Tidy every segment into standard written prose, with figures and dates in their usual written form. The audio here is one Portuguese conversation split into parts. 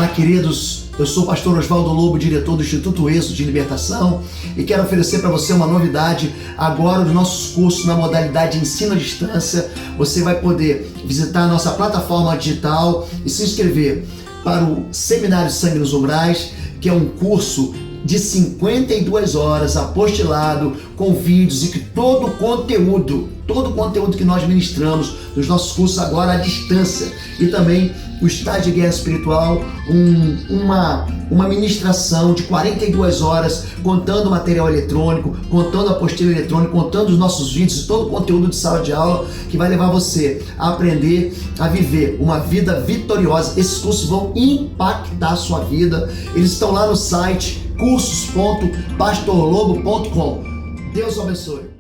Olá, queridos. Eu sou o pastor Oswaldo Lobo, diretor do Instituto Êxodo de Libertação, e quero oferecer para você uma novidade. Agora, os nossos cursos na modalidade de ensino à distância, você vai poder visitar a nossa plataforma digital e se inscrever para o Seminário Sangue nos Umbrais, que é um curso de 52 horas, apostilado, com vídeos, e que todo o conteúdo que nós ministramos nos nossos cursos agora à distância, e também o estágio de guerra espiritual, uma ministração de 42 horas, contando material eletrônico, contando apostila eletrônica, contando os nossos vídeos e todo o conteúdo de sala de aula, que vai levar você a aprender a viver uma vida vitoriosa. Esses cursos vão impactar a sua vida. Eles estão lá no site cursos.pastorlobo.com. Deus o abençoe.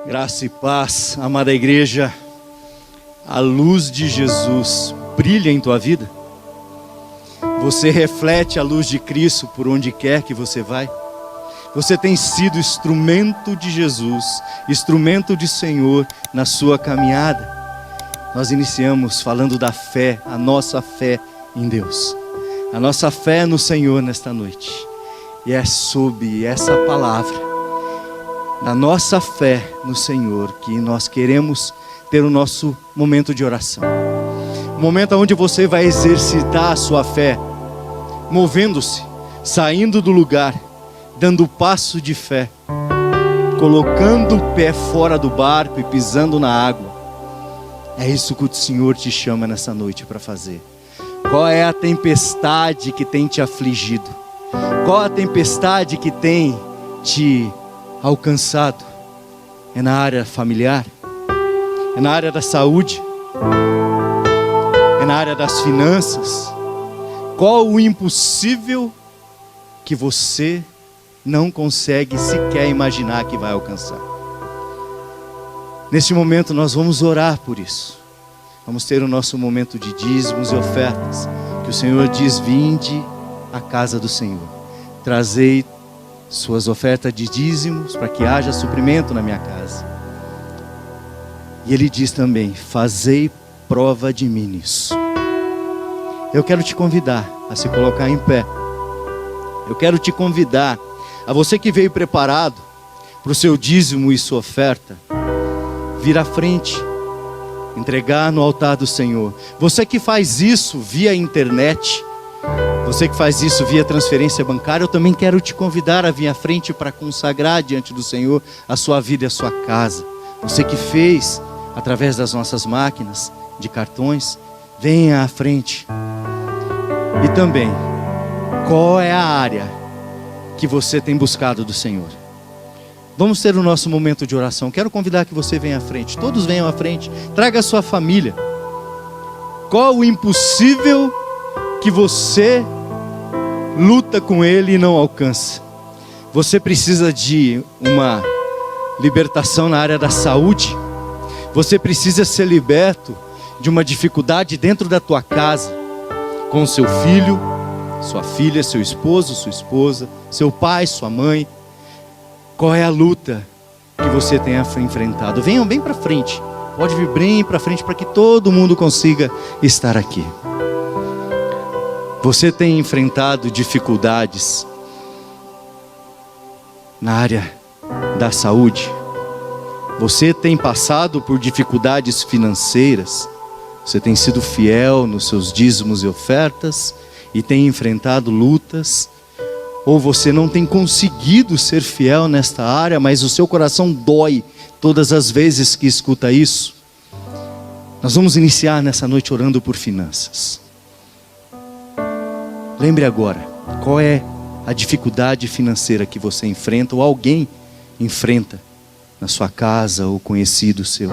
Graça e paz, amada igreja. A luz de Jesus brilha em tua vida? Você reflete a luz de Cristo por onde quer que você vai? Você tem sido instrumento de Jesus, instrumento de Senhor na sua caminhada? Nós iniciamos falando da fé, a nossa fé em Deus, a nossa fé no Senhor nesta noite. E é sob essa palavra, da nossa fé no Senhor, que nós queremos ter o nosso momento de oração. Um momento onde você vai exercitar a sua fé, movendo-se, saindo do lugar, dando passo de fé, colocando o pé fora do barco e pisando na água. É isso que o Senhor te chama nessa noite para fazer. Qual é a tempestade que tem te afligido? Qual a tempestade que tem te alcançado? É na área familiar? É na área da saúde? É na área das finanças? Qual o impossível que você não consegue sequer imaginar que vai alcançar? Neste momento nós vamos orar por isso. Vamos ter o nosso momento de dízimos e ofertas, que o Senhor diz: vinde à casa do Senhor, trazei suas ofertas de dízimos para que haja suprimento na minha casa. E Ele diz também: fazei prova de mim nisso. Eu quero te convidar a se colocar em pé. Eu quero te convidar, a você que veio preparado para o seu dízimo e sua oferta, vir à frente, entregar no altar do Senhor. Você que faz isso via internet, você que faz isso via transferência bancária, eu também quero te convidar a vir à frente para consagrar diante do Senhor a sua vida e a sua casa. Você que fez através das nossas máquinas de cartões, venha à frente. E também, qual é a área que você tem buscado do Senhor? Vamos ter o nosso momento de oração. Quero convidar que você venha à frente. Todos venham à frente. Traga a sua família. Qual o impossível que você luta com ele e não alcança? Você precisa de uma libertação na área da saúde? Você precisa ser liberto de uma dificuldade dentro da tua casa, com seu filho, sua filha, seu esposo, sua esposa, seu pai, sua mãe. Qual é a luta que você tenha enfrentado? Venham bem para frente. Pode vir bem para frente para que todo mundo consiga estar aqui. Você tem enfrentado dificuldades na área da saúde? Você tem passado por dificuldades financeiras? Você tem sido fiel nos seus dízimos e ofertas e tem enfrentado lutas? Ou você não tem conseguido ser fiel nesta área, mas o seu coração dói todas as vezes que escuta isso? Nós vamos iniciar nessa noite orando por finanças. Lembre agora, qual é a dificuldade financeira que você enfrenta ou alguém enfrenta na sua casa ou conhecido seu?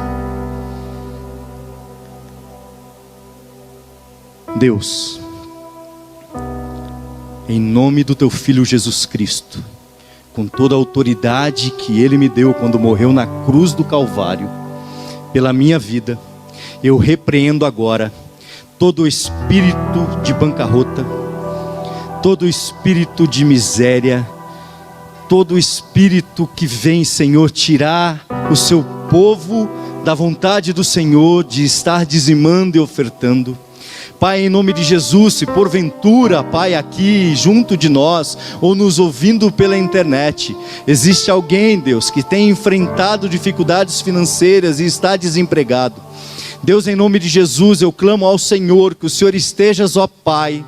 Deus, em nome do teu Filho Jesus Cristo, com toda a autoridade que Ele me deu quando morreu na cruz do Calvário, pela minha vida, eu repreendo agora todo espírito de bancarrota, todo espírito de miséria, todo espírito que vem, Senhor, tirar o seu povo da vontade do Senhor de estar dizimando e ofertando. Pai, em nome de Jesus, se porventura, Pai, aqui junto de nós, ou nos ouvindo pela internet, existe alguém, Deus, que tem enfrentado dificuldades financeiras e está desempregado, Deus, em nome de Jesus, eu clamo ao Senhor, que o Senhor estejas, ó Pai,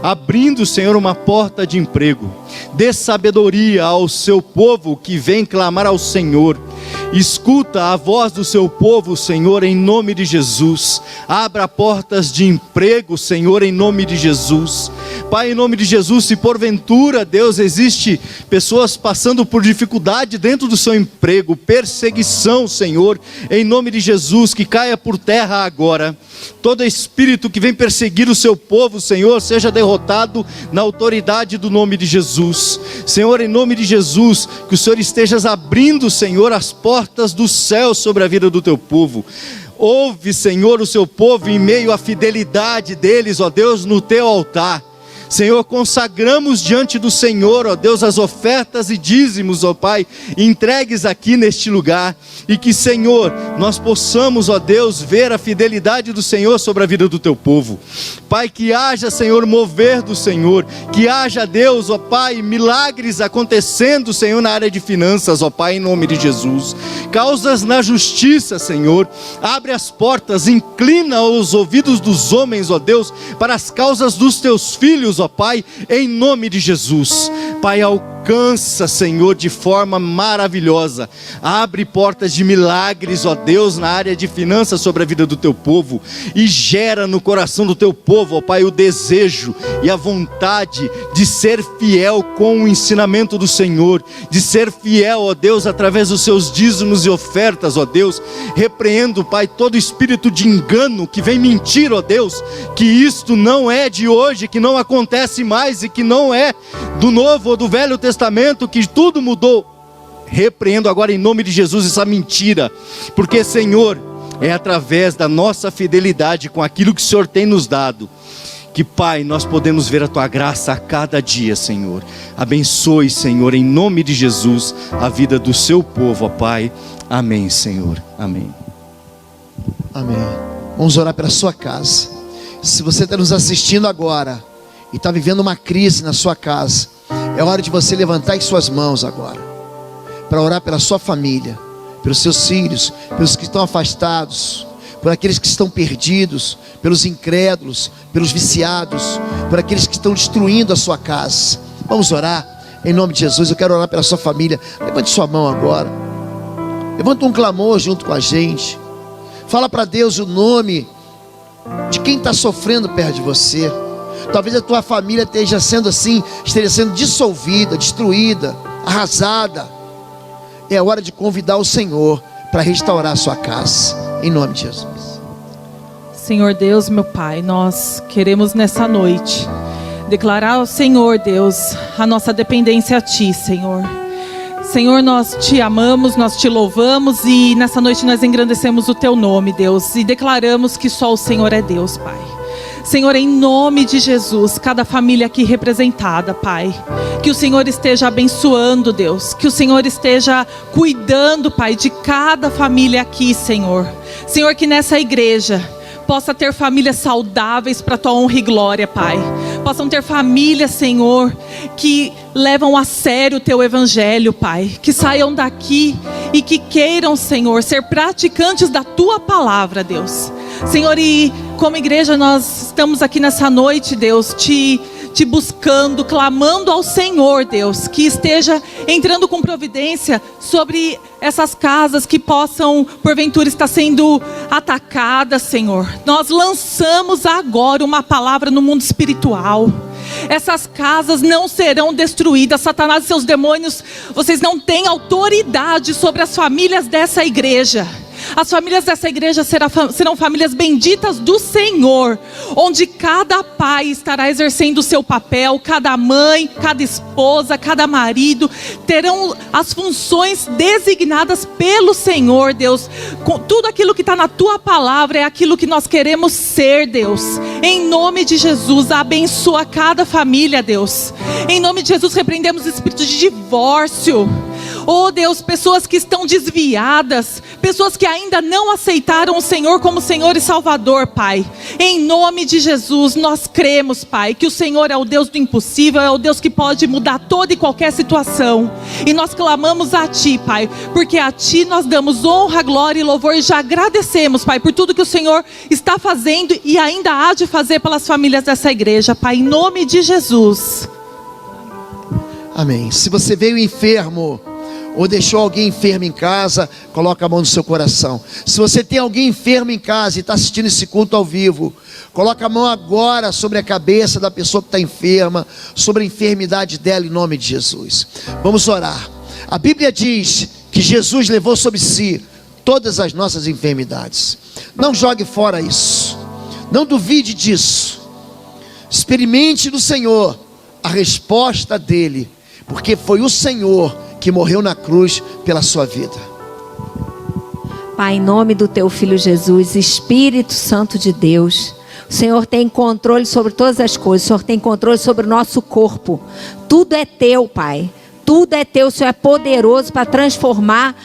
abrindo, Senhor, uma porta de emprego. Dê sabedoria ao seu povo que vem clamar ao Senhor. Escuta a voz do seu povo, Senhor, em nome de Jesus. Abra portas de emprego, Senhor, em nome de Jesus. Pai, em nome de Jesus, se porventura, Deus, existe pessoas passando por dificuldade dentro do seu emprego, perseguição, Senhor, em nome de Jesus, que caia por terra agora. Todo espírito que vem perseguir o seu povo, Senhor, seja derrotado na autoridade do nome de Jesus. Senhor, em nome de Jesus, que o Senhor estejas abrindo, Senhor, as portas do céu sobre a vida do teu povo. Ouve, Senhor, o seu povo em meio à fidelidade deles, ó Deus, no teu altar. Senhor, consagramos diante do Senhor, ó Deus, as ofertas e dízimos, ó Pai, entregues aqui neste lugar, e que, Senhor, nós possamos, ó Deus, ver a fidelidade do Senhor sobre a vida do teu povo. Pai, que haja, Senhor, mover do Senhor, que haja, Deus, ó Pai, milagres acontecendo, Senhor, na área de finanças, ó Pai, em nome de Jesus. Causas na justiça, Senhor, abre as portas, inclina os ouvidos dos homens, ó Deus, para as causas dos teus filhos, ó Pai, em nome de Jesus. Pai, alcança, Senhor, de forma maravilhosa, abre portas de milagres, ó Deus, na área de finanças sobre a vida do teu povo, e gera no coração do teu povo, ó Pai, o desejo e a vontade de ser fiel com o ensinamento do Senhor, de ser fiel, ó Deus, através dos seus dízimos e ofertas, ó Deus. Repreendo, Pai, todo espírito de engano que vem mentir, ó Deus, que isto não é de hoje, que não acontece mais, e que não é do Novo ou do Velho Testamento, que tudo mudou. Repreendo agora em nome de Jesus essa mentira, porque, Senhor, é através da nossa fidelidade com aquilo que o Senhor tem nos dado, que, Pai, nós podemos ver a Tua graça a cada dia, Senhor. Abençoe, Senhor, em nome de Jesus, a vida do seu povo, ó Pai. Amém, Senhor. Amém. Amém. Vamos orar pela sua casa. Se você está nos assistindo agora e está vivendo uma crise na sua casa, é hora de você levantar as suas mãos agora, para orar pela sua família, pelos seus filhos, pelos que estão afastados, por aqueles que estão perdidos, pelos incrédulos, pelos viciados, por aqueles que estão destruindo a sua casa. Vamos orar em nome de Jesus. Eu quero orar pela sua família. Levante sua mão agora, levanta um clamor junto com a gente. Fala para Deus o nome de quem está sofrendo perto de você. Talvez a tua família esteja sendo dissolvida, destruída, arrasada. É hora de convidar o Senhor para restaurar a sua casa, em nome de Jesus. Senhor Deus, meu Pai, nós queremos nessa noite declarar ao Senhor, Deus, a nossa dependência a Ti, Senhor. Senhor, nós Te amamos, nós Te louvamos, e nessa noite nós engrandecemos o Teu nome, Deus, e declaramos que só o Senhor é Deus, Pai. Senhor, em nome de Jesus, cada família aqui representada, Pai, que o Senhor esteja abençoando, Deus, que o Senhor esteja cuidando, Pai, de cada família aqui, Senhor. Senhor, que nessa igreja possa ter famílias saudáveis para a Tua honra e glória, Pai. Possam ter famílias, Senhor, que levam a sério o Teu evangelho, Pai. Que saiam daqui e que queiram, Senhor, ser praticantes da Tua palavra, Deus. Senhor, e como igreja nós estamos aqui nessa noite, Deus, Te buscando, clamando ao Senhor, Deus, que esteja entrando com providência sobre essas casas que possam, porventura, estar sendo atacadas, Senhor. Nós lançamos agora uma palavra no mundo espiritual. Essas casas não serão destruídas. Satanás e seus demônios, vocês não têm autoridade sobre as famílias dessa igreja. As famílias dessa igreja serão famílias benditas do Senhor, onde cada pai estará exercendo o seu papel, cada mãe, cada esposa, cada marido terão as funções designadas pelo Senhor, Deus. Com tudo aquilo que está na Tua palavra é aquilo que nós queremos ser, Deus. Em nome de Jesus, abençoa cada família, Deus. Em nome de Jesus, repreendemos o espírito de divórcio, Oh Deus, pessoas que estão desviadas, pessoas que ainda não aceitaram o Senhor como Senhor e Salvador, Pai. Em nome de Jesus, nós cremos, Pai, que o Senhor é o Deus do impossível, é o Deus que pode mudar toda e qualquer situação. E nós clamamos a Ti, Pai, porque a Ti nós damos honra, glória e louvor e já agradecemos, Pai, por tudo que o Senhor está fazendo e ainda há de fazer pelas famílias dessa igreja, Pai, em nome de Jesus. Amém. Se você veio enfermo ou deixou alguém enfermo em casa, coloca a mão no seu coração. Se você tem alguém enfermo em casa e está assistindo esse culto ao vivo, coloca a mão agora sobre a cabeça da pessoa que está enferma, sobre a enfermidade dela, em nome de Jesus. Vamos orar. A Bíblia diz que Jesus levou sobre si todas as nossas enfermidades. Não jogue fora isso, não duvide disso. Experimente no Senhor a resposta dele, porque foi o Senhor que morreu na cruz pela sua vida. Pai, em nome do teu Filho Jesus, Espírito Santo de Deus, o Senhor tem controle sobre todas as coisas, o Senhor tem controle sobre o nosso corpo. Tudo é teu, Pai, tudo é teu. O Senhor é poderoso para transformar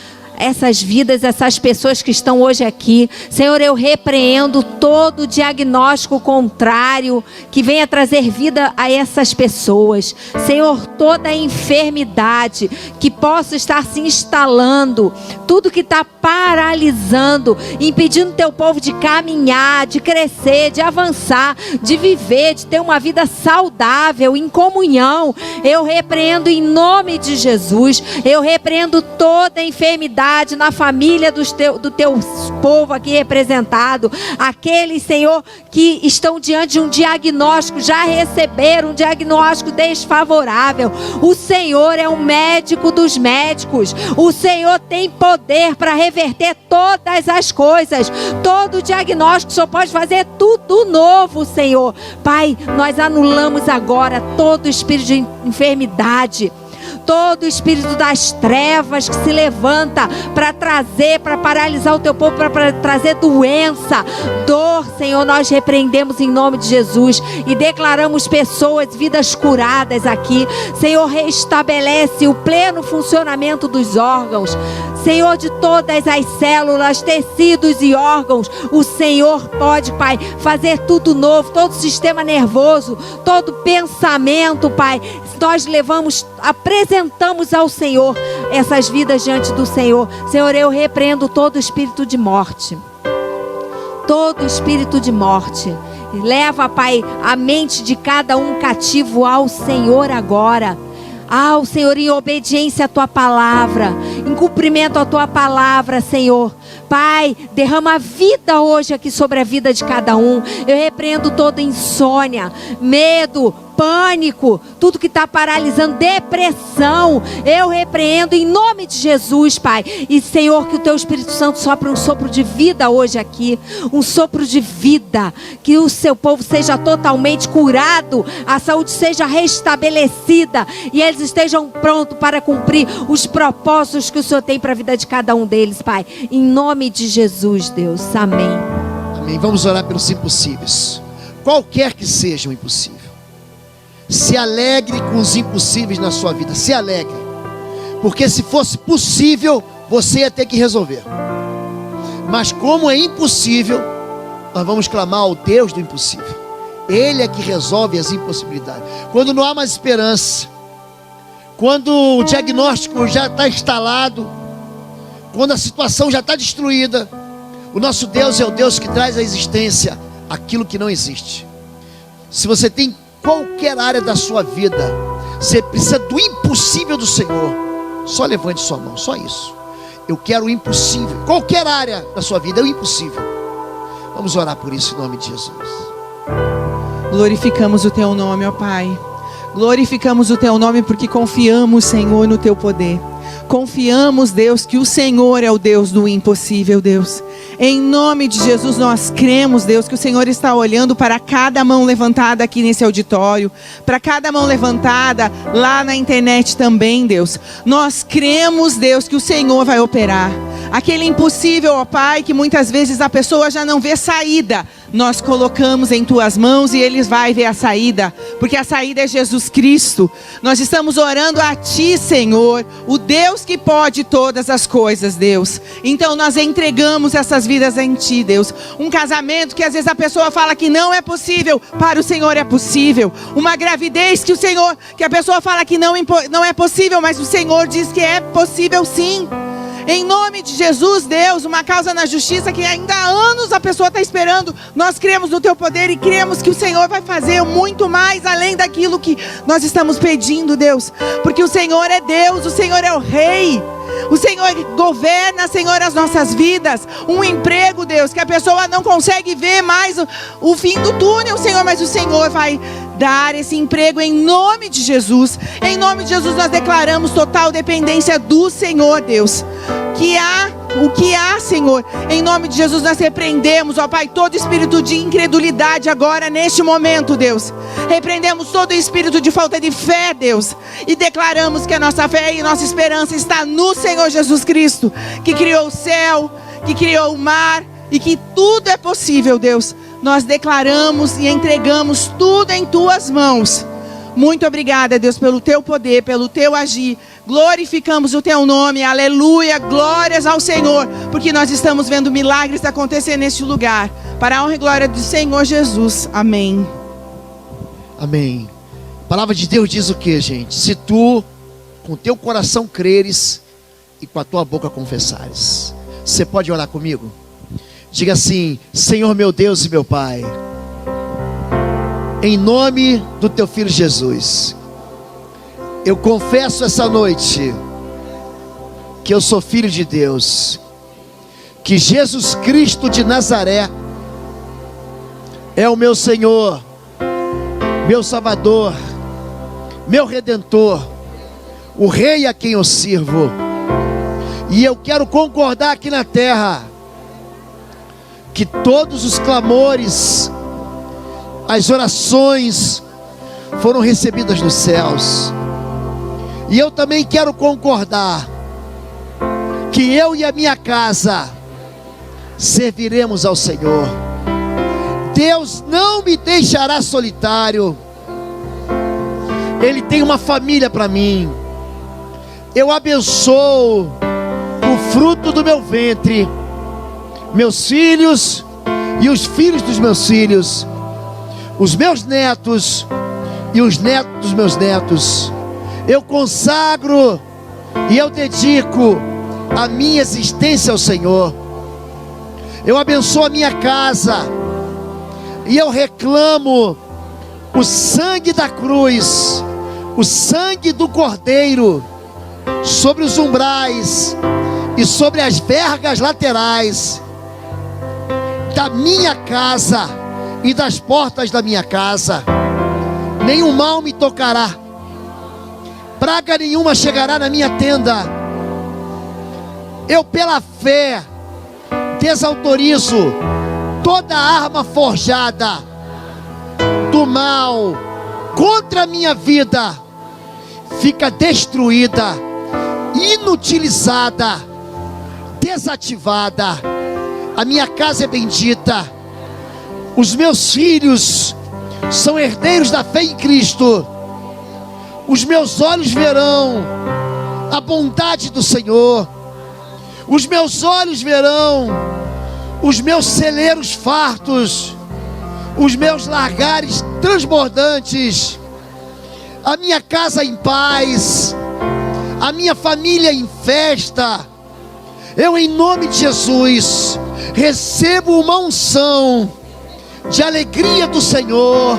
essas vidas, essas pessoas que estão hoje aqui. Senhor, eu repreendo todo diagnóstico contrário que venha trazer vida a essas pessoas. Senhor, toda enfermidade que possa estar se instalando, tudo que está paralisando, impedindo teu povo de caminhar, de crescer, de avançar, de viver, de ter uma vida saudável, em comunhão, eu repreendo em nome de Jesus. Eu repreendo toda enfermidade na família do teu povo aqui representado. Aqueles, Senhor, que estão diante de um diagnóstico, já receberam um diagnóstico desfavorável. O Senhor é o médico dos médicos. O Senhor tem poder para reverter todas as coisas. Todo diagnóstico, o Senhor pode fazer tudo novo, Senhor. Pai, nós anulamos agora todo espírito de enfermidade, todo espírito das trevas que se levanta para trazer, para paralisar o teu povo, para trazer doença, dor, Senhor, nós repreendemos em nome de Jesus e declaramos pessoas, vidas curadas aqui. Senhor, restabelece o pleno funcionamento dos órgãos, Senhor, de todas as células, tecidos e órgãos. O Senhor pode, Pai, fazer tudo novo, todo o sistema nervoso, todo pensamento, Pai. Nós apresentamos ao Senhor essas vidas diante do Senhor. Senhor, eu repreendo todo espírito de morte. Todo espírito de morte. Leva, Pai, a mente de cada um cativo ao Senhor agora. Ao Senhor, em obediência à Tua palavra, em cumprimento à Tua palavra, Senhor. Pai, derrama vida hoje aqui sobre a vida de cada um. Eu repreendo toda insônia, medo, pânico, tudo que está paralisando, depressão. Eu repreendo em nome de Jesus, Pai. E, Senhor, que o Teu Espírito Santo sopre um sopro de vida hoje aqui. Um sopro de vida. Que o Seu povo seja totalmente curado, a saúde seja restabelecida e eles estejam prontos para cumprir os propósitos que o Senhor tem para a vida de cada um deles, Pai. Em nome de Jesus, Deus. Amém. Amém. Vamos orar pelos impossíveis. Qualquer que seja o impossível. Se alegre com os impossíveis na sua vida. Se alegre. Porque se fosse possível, você ia ter que resolver. Mas como é impossível, nós vamos clamar ao Deus do impossível. Ele é que resolve as impossibilidades. Quando não há mais esperança, quando o diagnóstico já está instalado, quando a situação já está destruída, o nosso Deus é o Deus que traz à existência aquilo que não existe. Se você tem qualquer área da sua vida, você precisa do impossível do Senhor, só levante sua mão, só isso. Eu quero o impossível. Qualquer área da sua vida é o impossível. Vamos orar por isso em nome de Jesus. Glorificamos o Teu nome, ó Pai. Glorificamos o Teu nome porque confiamos, Senhor, no Teu poder. Confiamos, Deus, que o Senhor é o Deus do impossível, Deus. Em nome de Jesus nós cremos, Deus, que o Senhor está olhando para cada mão levantada aqui nesse auditório, para cada mão levantada lá na internet também, Deus. Nós cremos, Deus, que o Senhor vai operar. Aquele impossível, ó Pai, que muitas vezes a pessoa já não vê saída nós colocamos em tuas mãos e Ele vai ver a saída, porque a saída é Jesus Cristo. Nós estamos orando a Ti, Senhor, o Deus que pode todas as coisas, Deus. Então nós entregamos essas vidas em Ti, Deus. Um casamento que às vezes a pessoa fala que não é possível, para o Senhor é possível. Uma gravidez que a pessoa fala que não é possível, mas o Senhor diz que é possível sim. Em nome de Jesus, Deus, uma causa na justiça que ainda há anos a pessoa está esperando. Nós cremos no Teu poder e cremos que o Senhor vai fazer muito mais além daquilo que nós estamos pedindo, Deus. Porque o Senhor é Deus, o Senhor é o Rei. O Senhor governa, Senhor, as nossas vidas. Um emprego, Deus, que a pessoa não consegue ver mais o fim do túnel, Senhor, mas o Senhor vai dar esse emprego em nome de Jesus. Em nome de Jesus nós declaramos total dependência do Senhor, Deus. O que há, Senhor, em nome de Jesus nós repreendemos, ó Pai, todo espírito de incredulidade agora, neste momento, Deus. Repreendemos todo espírito de falta de fé, Deus, e declaramos que a nossa fé e nossa esperança está no Senhor Jesus Cristo, que criou o céu, que criou o mar, e que tudo é possível, Deus. Nós declaramos e entregamos tudo em Tuas mãos. Muito obrigada, Deus, pelo Teu poder, pelo Teu agir. Glorificamos o Teu nome, aleluia, glórias ao Senhor, porque nós estamos vendo milagres acontecer neste lugar, para a honra e glória do Senhor Jesus, amém. Amém. A palavra de Deus diz o que, gente? Se tu com teu coração creres e com a tua boca confessares. Você pode orar comigo? Diga assim: Senhor meu Deus e meu Pai, em nome do Teu Filho Jesus, eu confesso essa noite que eu sou filho de Deus, que Jesus Cristo de Nazaré é o meu Senhor, meu Salvador, meu Redentor, o Rei a quem eu sirvo. E eu quero concordar aqui na terra que todos os clamores, as orações foram recebidas nos céus. E eu também quero concordar que eu e a minha casa serviremos ao Senhor. Deus não me deixará solitário. Ele tem uma família para mim. Eu abençoo o fruto do meu ventre, meus filhos e os filhos dos meus filhos, os meus netos e os netos dos meus netos. Eu consagro e eu dedico a minha existência ao Senhor. Eu abençoo a minha casa e eu reclamo o sangue da cruz, o sangue do Cordeiro sobre os umbrais e sobre as vergas laterais da minha casa e das portas da minha casa. Nenhum mal me tocará, praga nenhuma chegará na minha tenda. Eu pela fé desautorizo toda arma forjada do mal contra a minha vida, fica destruída, inutilizada, desativada. A minha casa é bendita, os meus filhos são herdeiros da fé em Cristo. Os meus olhos verão a bondade do Senhor. Os meus olhos verão os meus celeiros fartos, os meus lagares transbordantes, a minha casa em paz, a minha família em festa. Eu, em nome de Jesus, recebo uma unção de alegria do Senhor.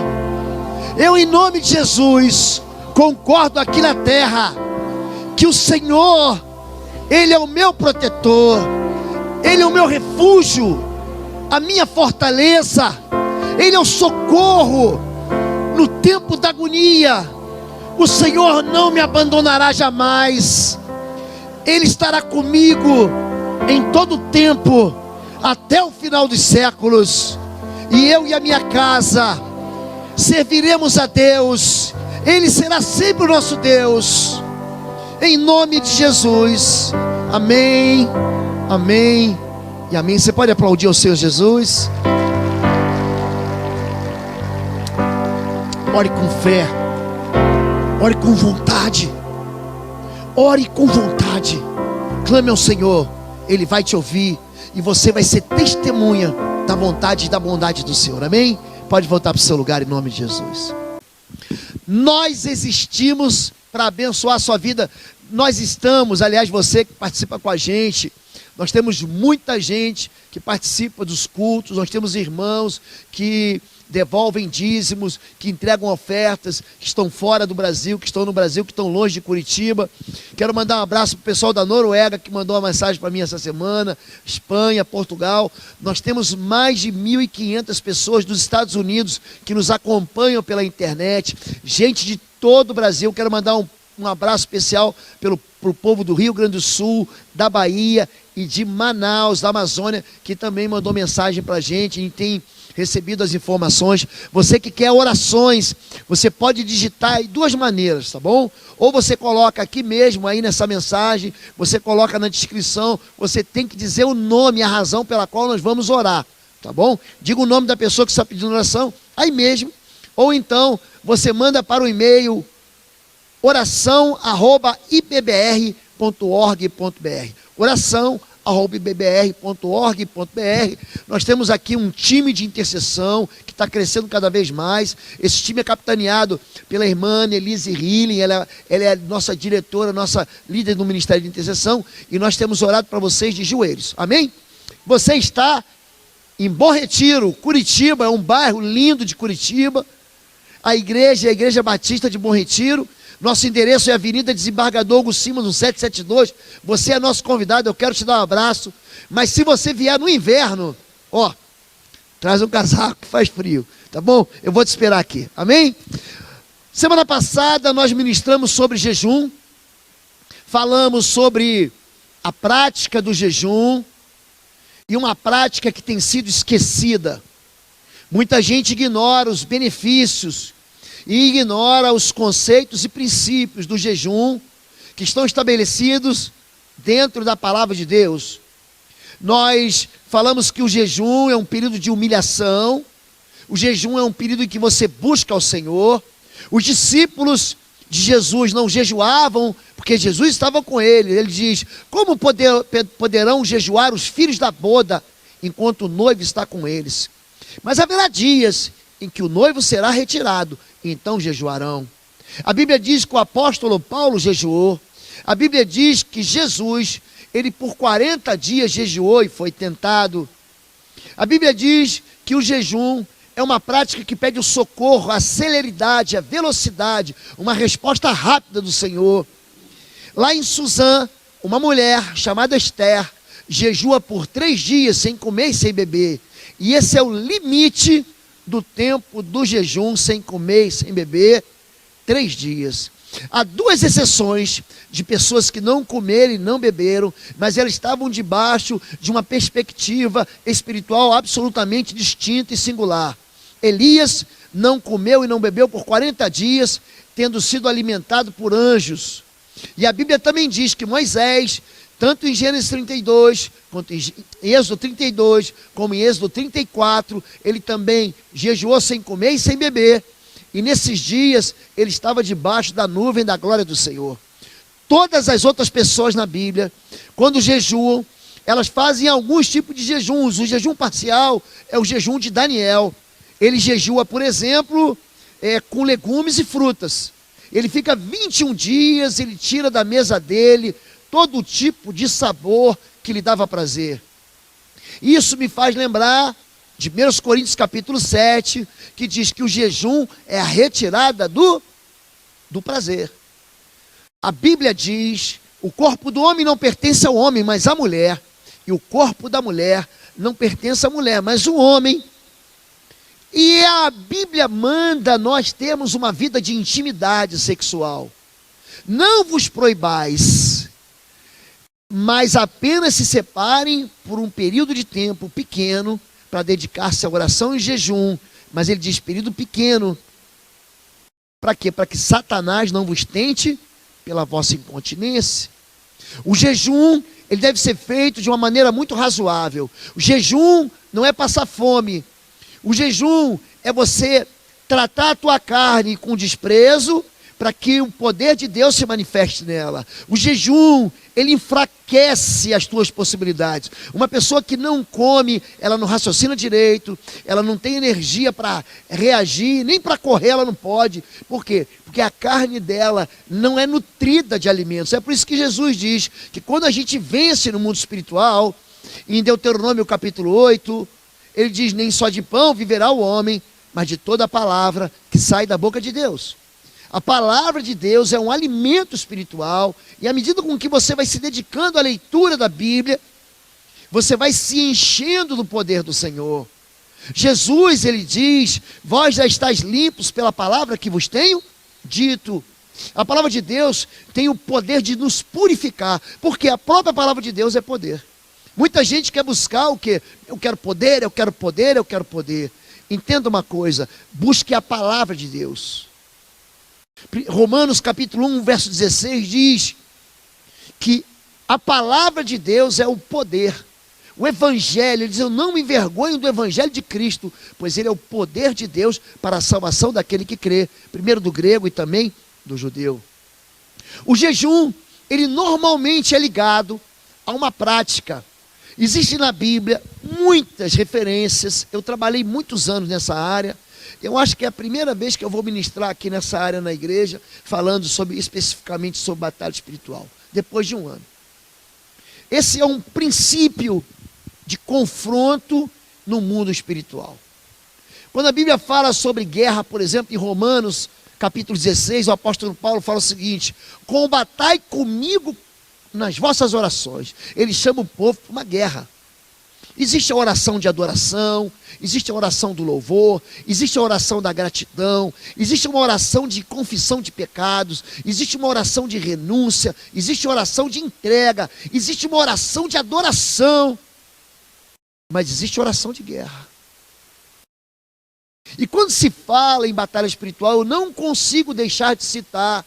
Eu, em nome de Jesus, concordo aqui na terra que o Senhor, Ele é o meu protetor, Ele é o meu refúgio, a minha fortaleza, Ele é o socorro no tempo da agonia. O Senhor não me abandonará jamais. Ele estará comigo em todo o tempo, até o final dos séculos. E eu e a minha casa serviremos a Deus. Ele será sempre o nosso Deus. Em nome de Jesus. Amém, amém e amém. Você pode aplaudir ao Senhor Jesus? Ore com fé. Ore com vontade. Ore com vontade. Clame ao Senhor. Ele vai te ouvir. E você vai ser testemunha da vontade e da bondade do Senhor. Amém? Pode voltar para o seu lugar em nome de Jesus. Nós existimos para abençoar a sua vida. Nós estamos, aliás, você que participa com a gente, nós temos muita gente que participa dos cultos, nós temos irmãos que devolvem dízimos, que entregam ofertas, que estão fora do Brasil, que estão no Brasil, que estão longe de Curitiba. Quero mandar um abraço para o pessoal da Noruega, que mandou uma mensagem para mim essa semana, Espanha, Portugal. Nós temos mais de 1.500 pessoas dos Estados Unidos que nos acompanham pela internet, gente de todo o Brasil. Quero mandar um abraço especial para o povo do Rio Grande do Sul, da Bahia e de Manaus, da Amazônia, que também mandou mensagem para a gente e tem recebido as informações. Você que quer orações, você pode digitar de duas maneiras, tá bom? Ou você coloca aqui mesmo, aí nessa mensagem, você coloca na descrição, você tem que dizer o nome, a razão pela qual nós vamos orar, tá bom? Diga o nome da pessoa que está pedindo oração, aí mesmo. Ou então, você manda para o e-mail oração@ibbr.org.br. oração@ibbr.org.br. Nós temos aqui um time de intercessão que está crescendo cada vez mais. Esse time é capitaneado pela irmã Elise Hilling, ela é nossa diretora, nossa líder do Ministério de Intercessão, e nós temos orado para vocês de joelhos, amém? Você está em Bom Retiro, Curitiba, é um bairro lindo de Curitiba. A Igreja Batista de Bom Retiro. Nosso endereço é Avenida Desembargador Augusto Simas, no 772. Você é nosso convidado, eu quero te dar um abraço. Mas se você vier no inverno, traz um casaco que faz frio, tá bom? Eu vou te esperar aqui, amém? Semana passada nós ministramos sobre jejum. Falamos sobre a prática do jejum. E uma prática que tem sido esquecida. Muita gente ignora os benefícios e ignora os conceitos e princípios do jejum que estão estabelecidos dentro da palavra de Deus. Nós falamos que o jejum é um período de humilhação, o jejum é um período em que você busca ao Senhor. Os discípulos de Jesus não jejuavam porque Jesus estava com ele. Ele diz: como poderão jejuar os filhos da boda enquanto o noivo está com eles? Mas haverá dias em que o noivo será retirado, e então jejuarão. A Bíblia diz que o apóstolo Paulo jejuou. A Bíblia diz que Jesus, ele por 40 dias jejuou e foi tentado. A Bíblia diz que o jejum é uma prática que pede o socorro, a celeridade, a velocidade, uma resposta rápida do Senhor. Lá em Suzã, uma mulher chamada Esther jejua por 3 dias sem comer e sem beber. E esse é o limite do tempo do jejum, sem comer e sem beber, 3 dias. Há 2 exceções de pessoas que não comeram e não beberam, mas elas estavam debaixo de uma perspectiva espiritual absolutamente distinta e singular. Elias não comeu e não bebeu por 40 dias, tendo sido alimentado por anjos. E a Bíblia também diz que Moisés, tanto em Gênesis 32, quanto em Êxodo 32, como em Êxodo 34, ele também jejuou sem comer e sem beber. E nesses dias, ele estava debaixo da nuvem da glória do Senhor. Todas as outras pessoas na Bíblia, quando jejuam, elas fazem alguns tipos de jejuns. O jejum parcial é o jejum de Daniel. Ele jejua, por exemplo, com legumes e frutas. Ele fica 21 dias, ele tira da mesa dele todo tipo de sabor que lhe dava prazer. Isso me faz lembrar de 1 Coríntios capítulo 7, que diz que o jejum é a retirada do prazer. A Bíblia diz: o corpo do homem não pertence ao homem, mas à mulher. E o corpo da mulher não pertence à mulher, mas o homem. E a Bíblia manda nós termos uma vida de intimidade sexual. Não vos proibais, mas apenas se separem por um período de tempo pequeno para dedicar-se à oração e jejum. Mas ele diz período pequeno. Para quê? Para que Satanás não vos tente pela vossa incontinência. O jejum, ele deve ser feito de uma maneira muito razoável. O jejum não é passar fome. O jejum é você tratar a tua carne com desprezo, para que o poder de Deus se manifeste nela. O jejum, ele enfraquece as tuas possibilidades. Uma pessoa que não come, ela não raciocina direito, ela não tem energia para reagir, nem para correr ela não pode. Por quê? Porque a carne dela não é nutrida de alimentos. É por isso que Jesus diz que quando a gente vence no mundo espiritual, em Deuteronômio capítulo 8, ele diz: nem só de pão viverá o homem, mas de toda a palavra que sai da boca de Deus. A palavra de Deus é um alimento espiritual, e à medida com que você vai se dedicando à leitura da Bíblia, você vai se enchendo do poder do Senhor. Jesus, ele diz: vós já estáis limpos pela palavra que vos tenho dito. A palavra de Deus tem o poder de nos purificar, porque a própria palavra de Deus é poder. Muita gente quer buscar o quê? Eu quero poder, eu quero poder, eu quero poder. Entenda uma coisa: busque a palavra de Deus. Romanos capítulo 1, verso 16 diz que a palavra de Deus é o poder. O evangelho, ele diz: eu não me envergonho do evangelho de Cristo, pois ele é o poder de Deus para a salvação daquele que crê, primeiro do grego e também do judeu. O jejum, ele normalmente é ligado a uma prática. Existem na Bíblia muitas referências. Eu trabalhei muitos anos nessa área. Eu acho que é a primeira vez que eu vou ministrar aqui nessa área na igreja, falando especificamente sobre batalha espiritual, depois de um ano. Esse é um princípio de confronto no mundo espiritual. Quando a Bíblia fala sobre guerra, por exemplo, em Romanos capítulo 16, o apóstolo Paulo fala o seguinte: combatai comigo nas vossas orações. Ele chama o povo para uma guerra. Existe a oração de adoração, existe a oração do louvor, existe a oração da gratidão, existe uma oração de confissão de pecados, existe uma oração de renúncia, existe uma oração de entrega, existe uma oração de adoração, mas existe oração de guerra. E quando se fala em batalha espiritual, eu não consigo deixar de citar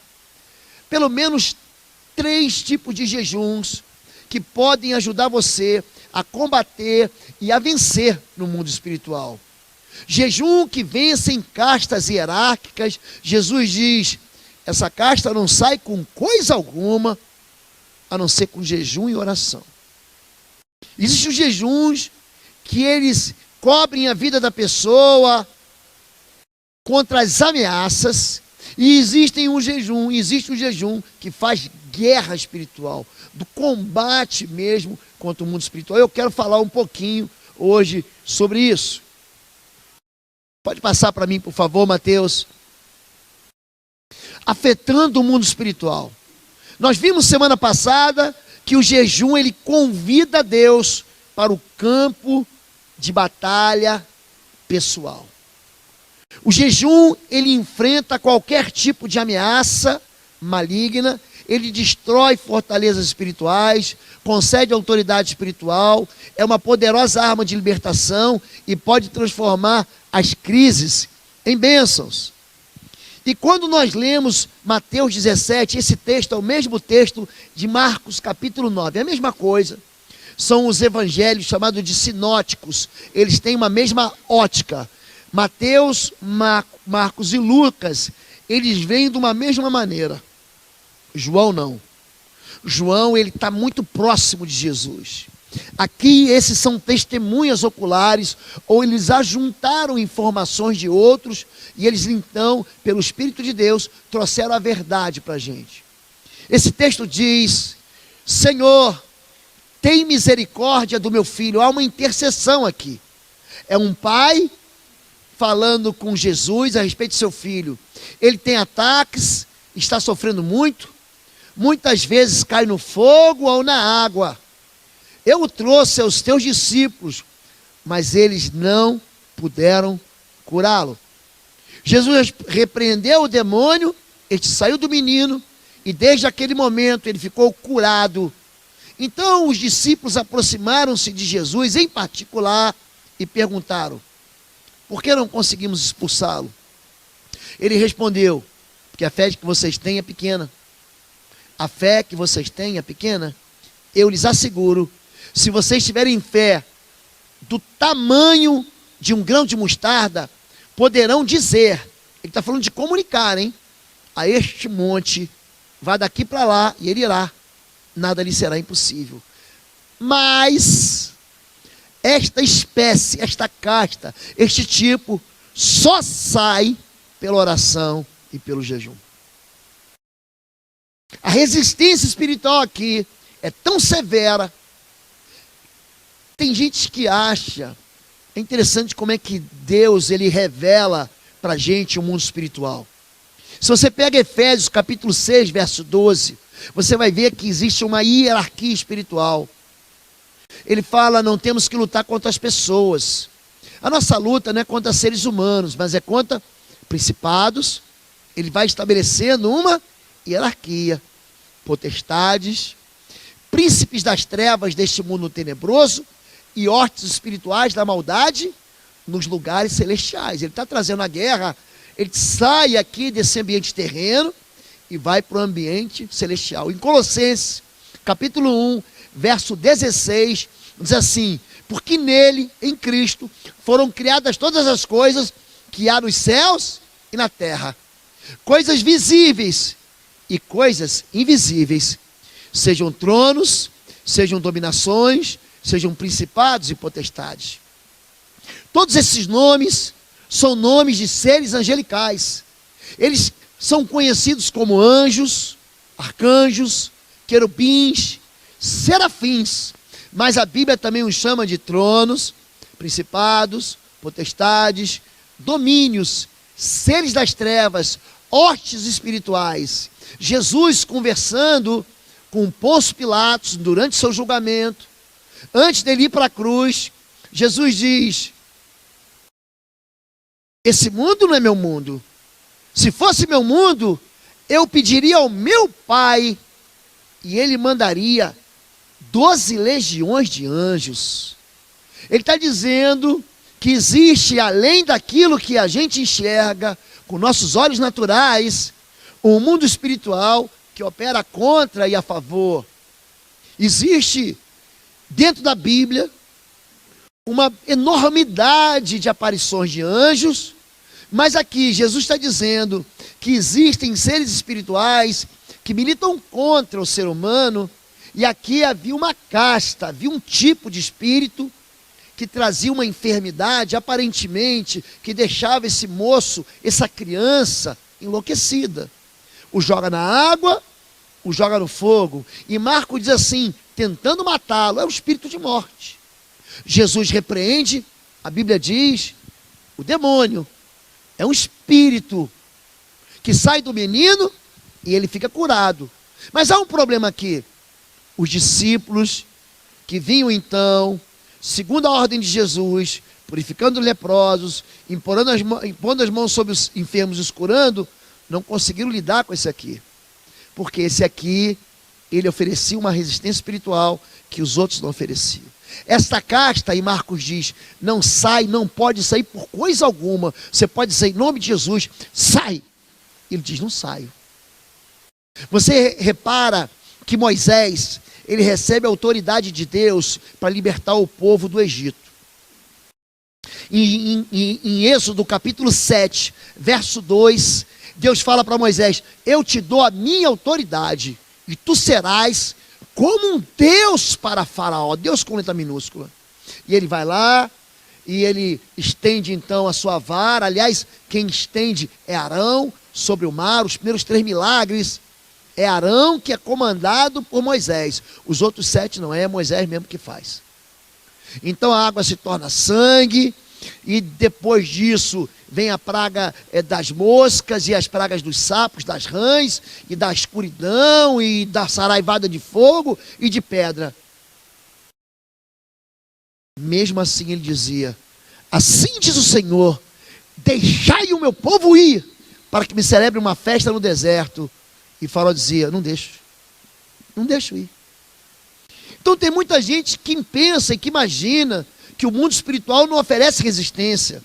pelo menos 3 tipos de jejuns que podem ajudar você a combater e a vencer no mundo espiritual. Jejum que vence em castas hierárquicas. Jesus diz: essa casta não sai com coisa alguma, a não ser com jejum e oração. Existem os jejuns que eles cobrem a vida da pessoa contra as ameaças, e existe um jejum que faz guerra espiritual, do combate mesmo contra o mundo espiritual. Eu quero falar um pouquinho hoje sobre isso. Pode passar para mim, por favor, Mateus. Afetando o mundo espiritual. Nós vimos semana passada que o jejum, ele convida Deus para o campo de batalha pessoal. O jejum, ele enfrenta qualquer tipo de ameaça maligna, ele destrói fortalezas espirituais, concede autoridade espiritual, é uma poderosa arma de libertação e pode transformar as crises em bênçãos. E quando nós lemos Mateus 17, esse texto é o mesmo texto de Marcos capítulo 9, é a mesma coisa. São os evangelhos chamados de sinóticos, eles têm uma mesma ótica. Mateus, Marcos e Lucas, eles vêm de uma mesma maneira. João não. João, ele está muito próximo de Jesus. Aqui, esses são testemunhas oculares, ou eles ajuntaram informações de outros, e eles então, pelo Espírito de Deus, trouxeram a verdade para a gente. Esse texto diz: Senhor, tem misericórdia do meu filho. Há uma intercessão aqui. É um pai falando com Jesus a respeito do seu filho. Ele tem ataques, está sofrendo muito, muitas vezes cai no fogo ou na água. Eu o trouxe aos teus discípulos, mas eles não puderam curá-lo. Jesus repreendeu o demônio, este saiu do menino, e desde aquele momento ele ficou curado. Então os discípulos aproximaram-se de Jesus em particular e perguntaram: por que não conseguimos expulsá-lo? Ele respondeu: porque a fé que vocês têm é pequena. A fé que vocês têm é pequena. Eu lhes asseguro, se vocês tiverem fé do tamanho de um grão de mostarda, poderão dizer Ele está falando de comunicar, hein? A este monte, vá daqui para lá e ele irá. Nada lhe será impossível. Mas esta espécie, esta casta, este tipo, só sai pela oração e pelo jejum. A resistência espiritual aqui é tão severa. Tem gente que acha, é interessante como é que Deus, ele revela para a gente o mundo espiritual. Se você pega Efésios capítulo 6, verso 12, você vai ver que existe uma hierarquia espiritual. Ele fala, não temos que lutar contra as pessoas. A nossa luta não é contra seres humanos, mas é contra principados. Ele vai estabelecendo uma hierarquia. Potestades, príncipes das trevas deste mundo tenebroso e hortes espirituais da maldade nos lugares celestiais. Ele está trazendo a guerra, ele sai aqui desse ambiente terreno e vai para o ambiente celestial. Em Colossenses, capítulo 1, verso 16, diz assim, porque nele, em Cristo, foram criadas todas as coisas que há nos céus e na terra, coisas visíveis e coisas invisíveis, sejam tronos, sejam dominações, sejam principados e potestades. Todos esses nomes são nomes de seres angelicais. Eles são conhecidos como anjos, arcanjos, querubins, serafins, mas a Bíblia também os chama de tronos, principados, potestades, domínios, seres das trevas, hortes espirituais. Jesus conversando com Pôncio Pilatos durante seu julgamento, antes dele ir para a cruz, Jesus diz, esse mundo não é meu mundo. Se fosse meu mundo, eu pediria ao meu Pai e ele mandaria 12 legiões de anjos. Ele está dizendo que existe, além daquilo que a gente enxerga com nossos olhos naturais, um mundo espiritual que opera contra e a favor. Existe dentro da Bíblia uma enormidade de aparições de anjos, mas aqui Jesus está dizendo que existem seres espirituais que militam contra o ser humano, e aqui havia uma casta, havia um tipo de espírito que trazia uma enfermidade, aparentemente, que deixava esse moço, essa criança, enlouquecida. O joga na água, o joga no fogo. E Marcos diz assim, tentando matá-lo, é o espírito de morte. Jesus repreende, a Bíblia diz, o demônio. É um espírito que sai do menino e ele fica curado. Mas há um problema aqui. Os discípulos que vinham então, segundo a ordem de Jesus, purificando leprosos, impondo as mãos sobre os enfermos e os curando, não conseguiram lidar com esse aqui. Porque esse aqui, ele oferecia uma resistência espiritual que os outros não ofereciam. Esta casta, aí Marcos diz, não sai, não pode sair por coisa alguma. Você pode dizer em nome de Jesus, sai. Ele diz, não saio. Você repara que Moisés, ele recebe a autoridade de Deus para libertar o povo do Egito. Em Êxodo capítulo 7, verso 2, Deus fala para Moisés, eu te dou a minha autoridade e tu serás como um Deus para Faraó. Deus com letra minúscula. E ele vai lá e ele estende então a sua vara. Aliás, quem estende é Arão sobre o mar. Os primeiros 3 milagres é Arão que é comandado por Moisés. Os outros 7 não é Moisés mesmo que faz. Então a água se torna sangue. E depois disso vem a praga das moscas e as pragas dos sapos, das rãs e da escuridão e da saraivada de fogo e de pedra. Mesmo assim ele dizia, assim diz o Senhor, deixai o meu povo ir, para que me celebre uma festa no deserto. E Faraó dizia, não deixo ir. Então tem muita gente que pensa e que imagina que o mundo espiritual não oferece resistência.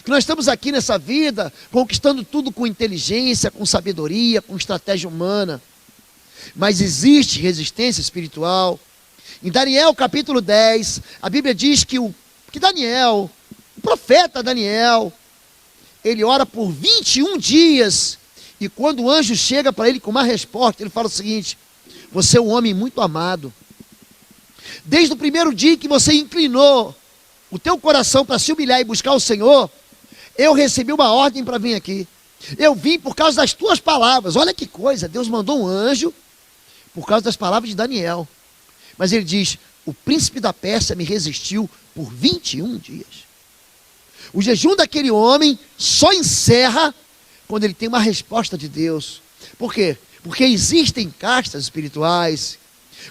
Que nós estamos aqui nessa vida, conquistando tudo com inteligência, com sabedoria, com estratégia humana. Mas existe resistência espiritual. Em Daniel capítulo 10, a Bíblia diz que Daniel, o profeta Daniel, ele ora por 21 dias, e quando o anjo chega para ele com uma resposta, ele fala o seguinte: você é um homem muito amado. Desde o primeiro dia que você inclinou o teu coração para se humilhar e buscar o Senhor, eu recebi uma ordem para vir aqui. Eu vim por causa das tuas palavras. Olha que coisa, Deus mandou um anjo por causa das palavras de Daniel. Mas ele diz: o príncipe da Pérsia me resistiu por 21 dias. O jejum daquele homem só encerra quando ele tem uma resposta de Deus. Por quê? Porque existem castas espirituais.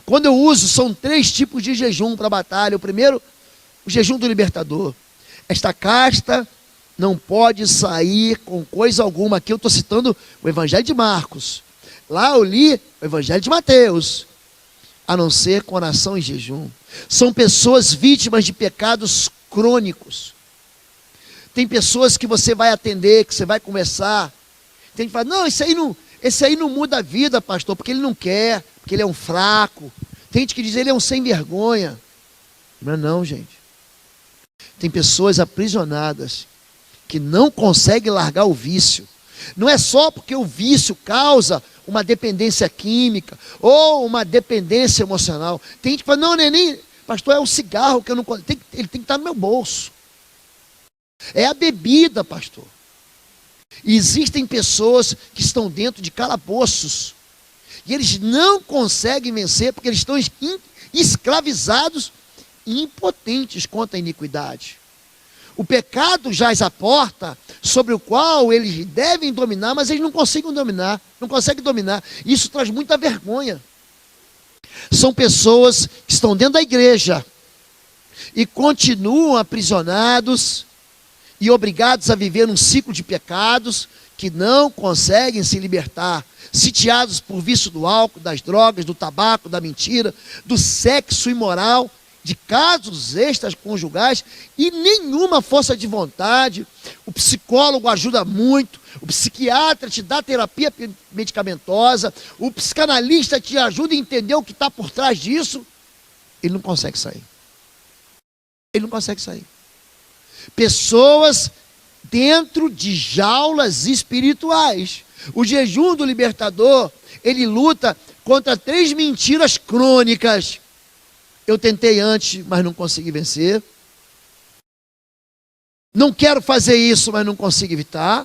Quando eu uso, são 3 tipos de jejum para a batalha. O primeiro, o jejum do libertador. Esta casta não pode sair com coisa alguma. Aqui eu estou citando o Evangelho de Marcos. Lá eu li o Evangelho de Mateus. A não ser com oração e jejum. São pessoas vítimas de pecados crônicos. Tem pessoas que você vai atender, que você vai conversar. Tem gente que fala: não, esse aí não muda a vida, pastor, porque ele não quer, porque ele é um fraco. Tem gente que diz: ele é um sem vergonha. Não, gente. Tem pessoas aprisionadas que não conseguem largar o vício. Não é só porque o vício causa uma dependência química ou uma dependência emocional. Tem gente que fala: não, nem pastor, é o cigarro que eu não consigo. Ele tem que estar no meu bolso. É a bebida, pastor. E existem pessoas que estão dentro de calabouços e eles não conseguem vencer porque eles estão escravizados e impotentes contra a iniquidade. O pecado jaz à porta, sobre o qual eles devem dominar, mas eles não conseguem dominar, Isso traz muita vergonha. São pessoas que estão dentro da igreja e continuam aprisionados e obrigados a viver um ciclo de pecados que não conseguem se libertar, sitiados por vício do álcool, das drogas, do tabaco, da mentira, do sexo imoral, de casos extraconjugais e nenhuma força de vontade. O psicólogo ajuda muito, o psiquiatra te dá terapia medicamentosa, o psicanalista te ajuda a entender o que está por trás disso. Ele não consegue sair. Pessoas dentro de jaulas espirituais. O jejum do libertador, ele luta contra 3 mentiras crônicas. Eu tentei antes, mas não consegui vencer. Não quero fazer isso, mas não consigo evitar.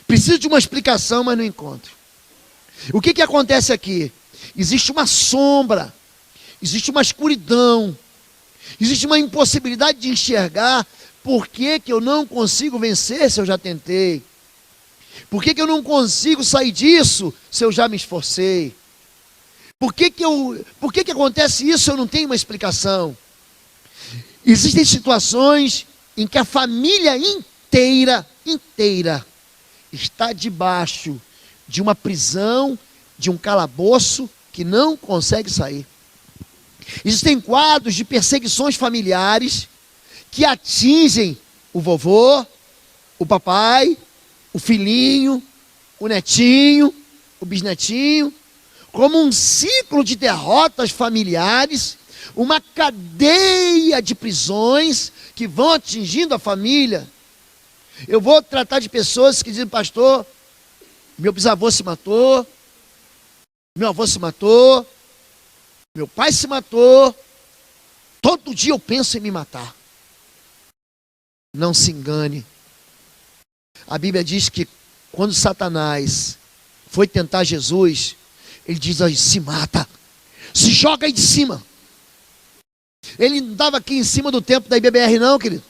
Preciso de uma explicação, mas não encontro. O que acontece aqui? Existe uma sombra, existe uma escuridão, existe uma impossibilidade de enxergar. Por que eu não consigo vencer se eu já tentei? Por que eu não consigo sair disso se eu já me esforcei? Por que acontece isso se eu não tenho uma explicação? Existem situações em que a família inteira está debaixo de uma prisão, de um calabouço que não consegue sair. Existem quadros de perseguições familiares que atingem o vovô, o papai, o filhinho, o netinho, o bisnetinho, como um ciclo de derrotas familiares, uma cadeia de prisões que vão atingindo a família. Eu vou tratar de pessoas que dizem: pastor, meu bisavô se matou, meu avô se matou, meu pai se matou, todo dia eu penso em me matar. Não se engane. A Bíblia diz que quando Satanás foi tentar Jesus, ele diz: aí, se mata, se joga aí de cima. Ele não estava aqui em cima do templo da IBBR não, querido.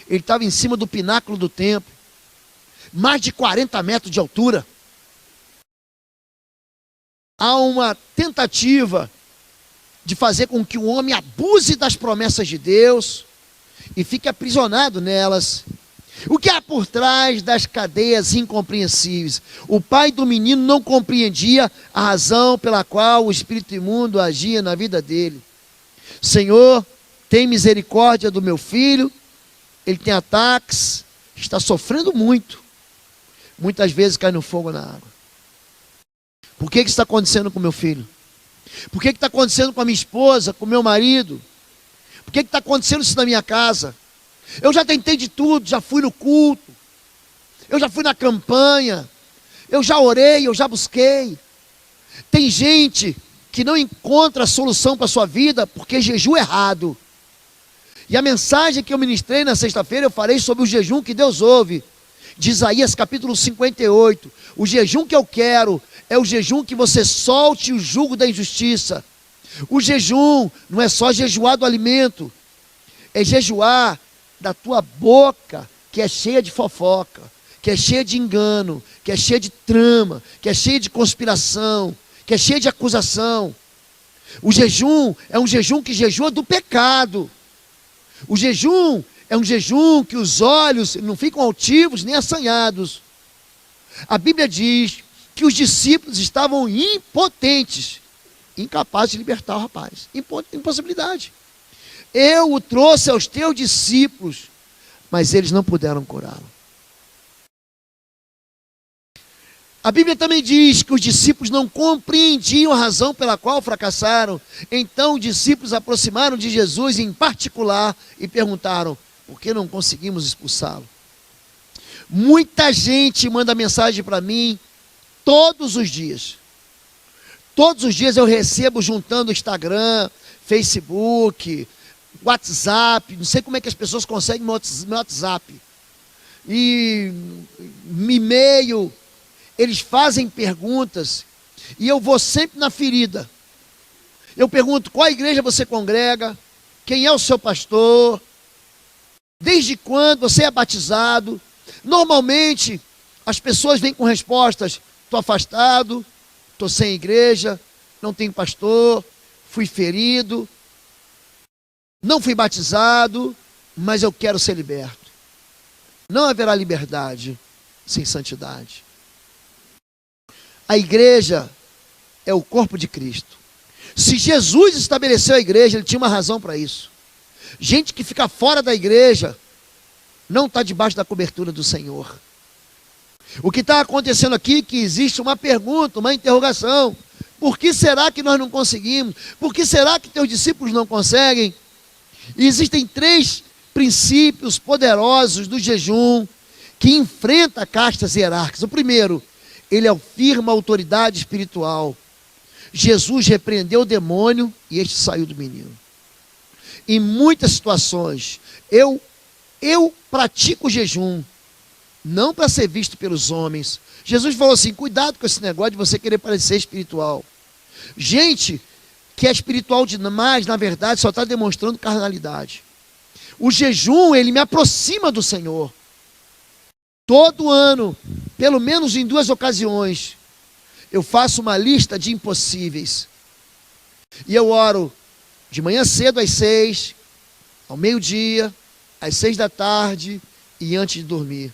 Ele estava em cima do pináculo do templo, mais de 40 metros de altura. Há uma tentativa de fazer com que o homem abuse das promessas de Deus e fique aprisionado nelas. O que há por trás das cadeias incompreensíveis? O pai do menino não compreendia a razão pela qual o espírito imundo agia na vida dele. Senhor, tem misericórdia do meu filho, ele tem ataques, está sofrendo muito. Muitas vezes cai no fogo na água. Por que está acontecendo com meu filho? Por que está acontecendo com a minha esposa, com o meu marido? Por que está acontecendo isso na minha casa? Eu já tentei de tudo, já fui no culto, eu já fui na campanha, eu já orei, eu já busquei. Tem gente que não encontra a solução para a sua vida porque jejum errado. E a mensagem que eu ministrei na sexta-feira, eu falei sobre o jejum que Deus ouve. De Isaías capítulo 58. O jejum que eu quero é o jejum que você solte o jugo da injustiça. O jejum não é só jejuar do alimento, é jejuar da tua boca, que é cheia de fofoca, que é cheia de engano, que é cheia de trama, que é cheia de conspiração, que é cheia de acusação. O jejum é um jejum que jejua do pecado. O jejum é um jejum que os olhos não ficam altivos nem assanhados. A Bíblia diz que os discípulos estavam impotentes, incapazes de libertar o rapaz. Impossibilidade. Eu o trouxe aos teus discípulos, mas eles não puderam curá-lo. A Bíblia também diz que os discípulos não compreendiam a razão pela qual fracassaram. Então os discípulos aproximaram de Jesus em particular e perguntaram: por que não conseguimos expulsá-lo? Muita gente manda mensagem para mim todos os dias. Todos os dias eu recebo juntando Instagram, Facebook, WhatsApp, não sei como é que as pessoas conseguem meu WhatsApp. E e-mail, eles fazem perguntas e eu vou sempre na ferida. Eu pergunto: qual igreja você congrega? Quem é o seu pastor? Desde quando você é batizado? Normalmente as pessoas vêm com respostas: estou afastado, estou sem igreja, não tenho pastor, fui ferido, não fui batizado, mas eu quero ser liberto. Não haverá liberdade sem santidade. A igreja é o corpo de Cristo. Se Jesus estabeleceu a igreja, ele tinha uma razão para isso. Gente que fica fora da igreja não está debaixo da cobertura do Senhor. O que está acontecendo aqui é que existe uma pergunta, uma interrogação: por que será que nós não conseguimos? Por que será que teus discípulos não conseguem? E existem 3 princípios poderosos do jejum que enfrenta castas hierárquicas. O primeiro, ele afirma a autoridade espiritual. Jesus repreendeu o demônio e este saiu do menino. Em muitas situações, eu pratico o jejum, não para ser visto pelos homens. Jesus falou assim: cuidado com esse negócio de você querer parecer espiritual. Gente que é espiritual demais, na verdade, só está demonstrando carnalidade. O jejum, ele me aproxima do Senhor. Todo ano, pelo menos em 2 ocasiões, eu faço uma lista de impossíveis. E eu oro de manhã cedo às 6, ao meio-dia, às 6 da tarde e antes de dormir.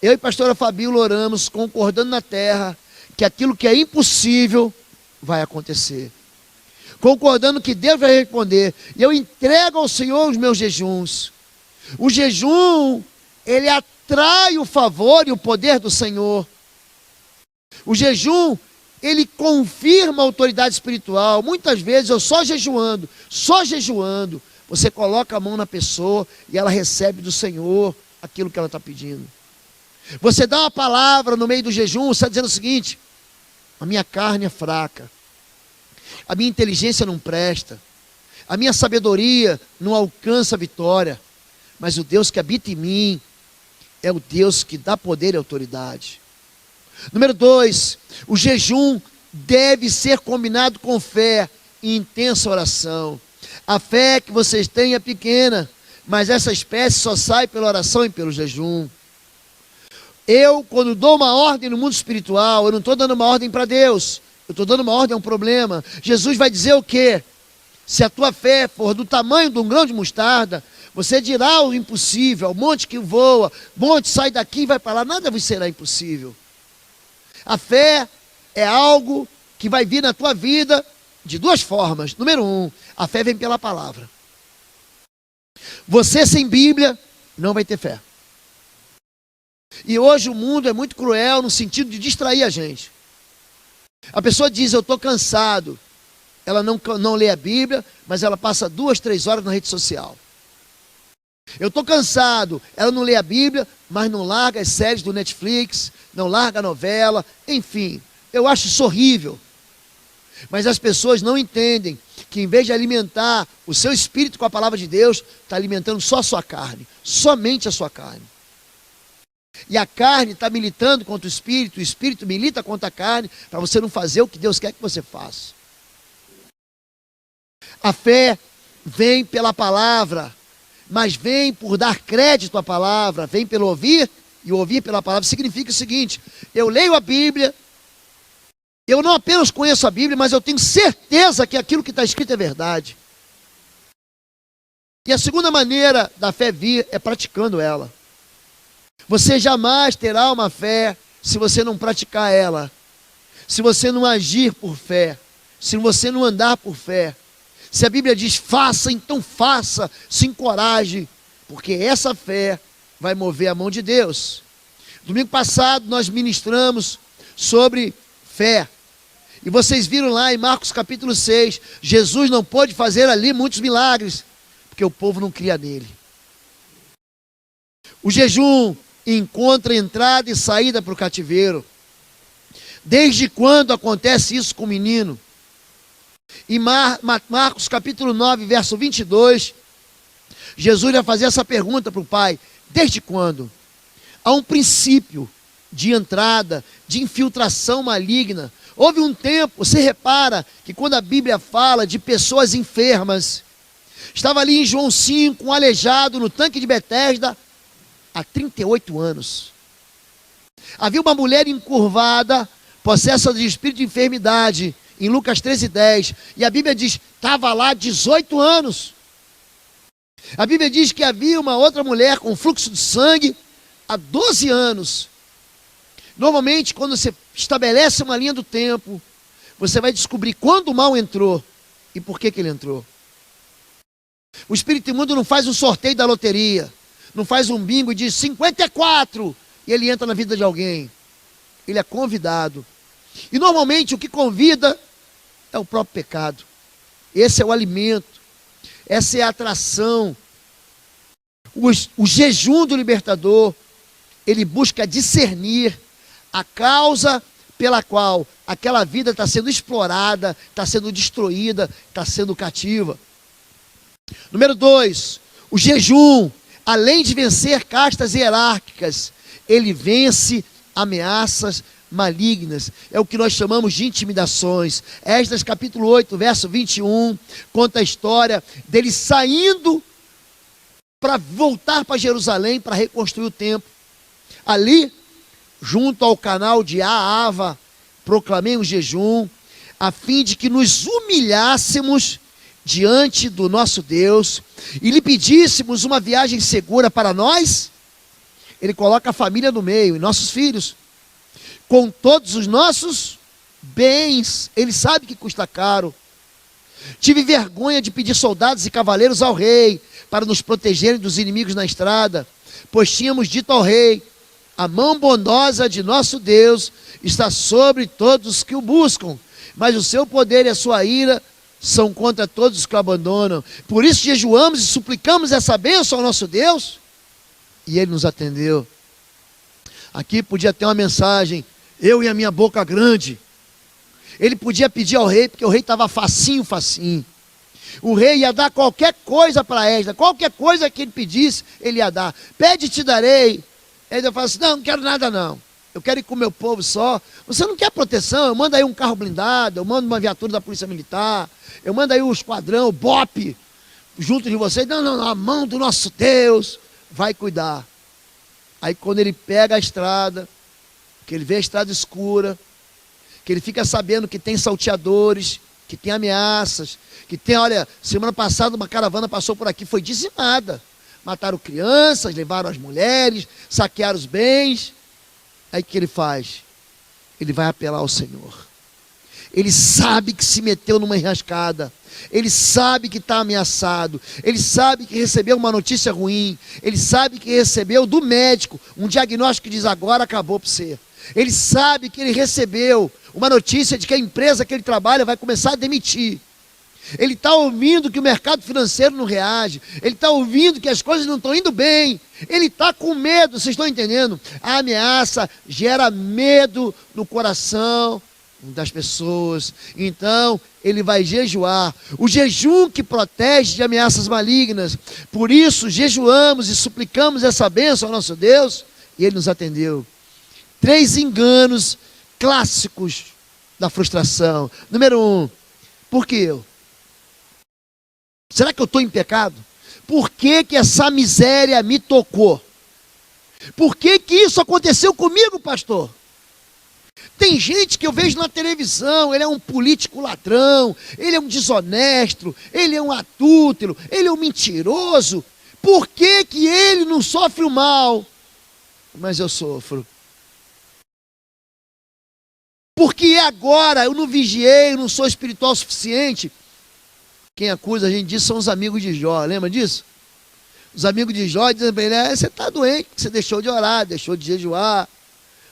Eu e a pastora Fabíola oramos, concordando na terra, que aquilo que é impossível vai acontecer. Concordando que Deus vai responder. E eu entrego ao Senhor os meus jejuns. O jejum, ele atrai o favor e o poder do Senhor. O jejum, ele confirma a autoridade espiritual. Muitas vezes eu só jejuando, você coloca a mão na pessoa e ela recebe do Senhor aquilo que ela está pedindo. Você dá uma palavra no meio do jejum, você está dizendo o seguinte: a minha carne é fraca, a minha inteligência não presta, a minha sabedoria não alcança a vitória, mas o Deus que habita em mim é o Deus que dá poder e autoridade. Número 2, o jejum deve ser combinado com fé e intensa oração. A fé que vocês têm é pequena, mas essa espécie só sai pela oração e pelo jejum. Eu, quando dou uma ordem no mundo espiritual, eu não estou dando uma ordem para Deus, eu estou dando uma ordem a um problema. Jesus vai dizer o quê? Se a tua fé for do tamanho de um grão de mostarda, você dirá ao impossível, ao monte que voa: monte, sai daqui e vai para lá, nada vos será impossível. A fé é algo que vai vir na tua vida de 2 formas. Número 1, a fé vem pela palavra. Você sem Bíblia não vai ter fé. E hoje o mundo é muito cruel no sentido de distrair a gente. A pessoa diz: eu estou cansado. Ela não lê a Bíblia, mas ela passa 2, 3 horas na rede social. Eu estou cansado. Ela não lê a Bíblia, mas não larga as séries do Netflix, não larga a novela, enfim. Eu acho isso horrível. Mas as pessoas não entendem que em vez de alimentar o seu espírito com a palavra de Deus, está alimentando só a sua carne, somente a sua carne. E a carne está militando contra o espírito milita contra a carne, para você não fazer o que Deus quer que você faça. A fé vem pela palavra, mas vem por dar crédito à palavra, vem pelo ouvir, e ouvir pela palavra significa o seguinte: eu leio a Bíblia, eu não apenas conheço a Bíblia, mas eu tenho certeza que aquilo que está escrito é verdade. E a segunda maneira da fé vir é praticando ela. Você jamais terá uma fé se você não praticar ela, se você não agir por fé, se você não andar por fé. Se a Bíblia diz faça, então faça, se encoraje, porque essa fé vai mover a mão de Deus. Domingo passado nós ministramos sobre fé. E vocês viram lá em Marcos capítulo 6, Jesus não pôde fazer ali muitos milagres, porque o povo não cria nele. O jejum encontra entrada e saída para o cativeiro. Desde quando acontece isso com o menino? Em Marcos capítulo 9, verso 22, Jesus vai fazer essa pergunta para o pai: desde quando? Há um princípio de entrada, de infiltração maligna. Houve um tempo, você repara que quando a Bíblia fala de pessoas enfermas, estava ali em João 5, um aleijado no tanque de Betesda, há 38 anos. Havia uma mulher encurvada, possessa de espírito de enfermidade, em Lucas 13:10, e a Bíblia diz, estava lá 18 anos. A Bíblia diz que havia uma outra mulher com fluxo de sangue há 12 anos. Normalmente, quando você estabelece uma linha do tempo, você vai descobrir quando o mal entrou e por que ele entrou. O espírito imundo não faz um sorteio da loteria, não faz um bingo e diz 54 e ele entra na vida de alguém. Ele é convidado. E normalmente o que convida é o próprio pecado. Esse é o alimento, essa é a atração. O jejum do libertador, ele busca discernir a causa pela qual aquela vida está sendo explorada, está sendo destruída, está sendo cativa. Número 2, o jejum, além de vencer castas hierárquicas, ele vence ameaças malignas. É o que nós chamamos de intimidações. Esdras capítulo 8, verso 21, conta a história dele saindo para voltar para Jerusalém, para reconstruir o templo. Ali, junto ao canal de Ahava, proclamei um jejum, a fim de que nos humilhássemos diante do nosso Deus e lhe pedíssemos uma viagem segura para nós. Ele coloca a família no meio, e nossos filhos, com todos os nossos bens. Ele sabe que custa caro. Tive vergonha de pedir soldados e cavaleiros ao rei, para nos protegerem dos inimigos na estrada, pois tínhamos dito ao rei, a mão bondosa de nosso Deus está sobre todos os que o buscam, mas o seu poder e a sua ira são contra todos os que o abandonam. Por isso jejuamos e suplicamos essa bênção ao nosso Deus, e ele nos atendeu. Aqui podia ter uma mensagem, eu e a minha boca grande. Ele podia pedir ao rei, porque o rei estava facinho. O rei ia dar qualquer coisa para Esdras, qualquer coisa que ele pedisse, ele ia dar. Pede e te darei. Ele fala assim, não quero nada não, eu quero ir com o meu povo só. Você não quer proteção? Eu mando aí um carro blindado, eu mando uma viatura da polícia militar, eu mando aí um esquadrão, o BOP, junto de você. Não, a mão do nosso Deus vai cuidar. Aí quando ele pega a estrada, que ele vê a estrada escura, que ele fica sabendo que tem salteadores, que tem ameaças, que tem, olha, semana passada uma caravana passou por aqui, foi dizimada. Mataram crianças, levaram as mulheres, saquearam os bens. Aí o que ele faz? Ele vai apelar ao Senhor. Ele sabe que se meteu numa enrascada. Ele sabe que está ameaçado. Ele sabe que recebeu uma notícia ruim. Ele sabe que recebeu do médico um diagnóstico que diz, agora acabou para você. Ele sabe que ele recebeu uma notícia de que a empresa que ele trabalha vai começar a demitir. Ele está ouvindo que o mercado financeiro não reage. Ele está ouvindo que as coisas não estão indo bem. Ele está com medo, vocês estão entendendo? A ameaça gera medo no coração das pessoas. Então, ele vai jejuar. O jejum que protege de ameaças malignas. Por isso, jejuamos e suplicamos essa bênção ao nosso Deus. E ele nos atendeu. 3 enganos clássicos da frustração. Número 1. Por que eu? Será que eu estou em pecado? Por que que essa miséria me tocou? Por que que isso aconteceu comigo, pastor? Tem gente que eu vejo na televisão, ele é um político ladrão, ele é um desonesto, ele é um adúltero, ele é um mentiroso. Por que que ele não sofre o mal? Mas eu sofro. Porque agora eu não vigiei, eu não sou espiritual o suficiente. Quem acusa a gente disso são os amigos de Jó, lembra disso? Os amigos de Jó dizem para ele, você está doente, você deixou de orar, deixou de jejuar,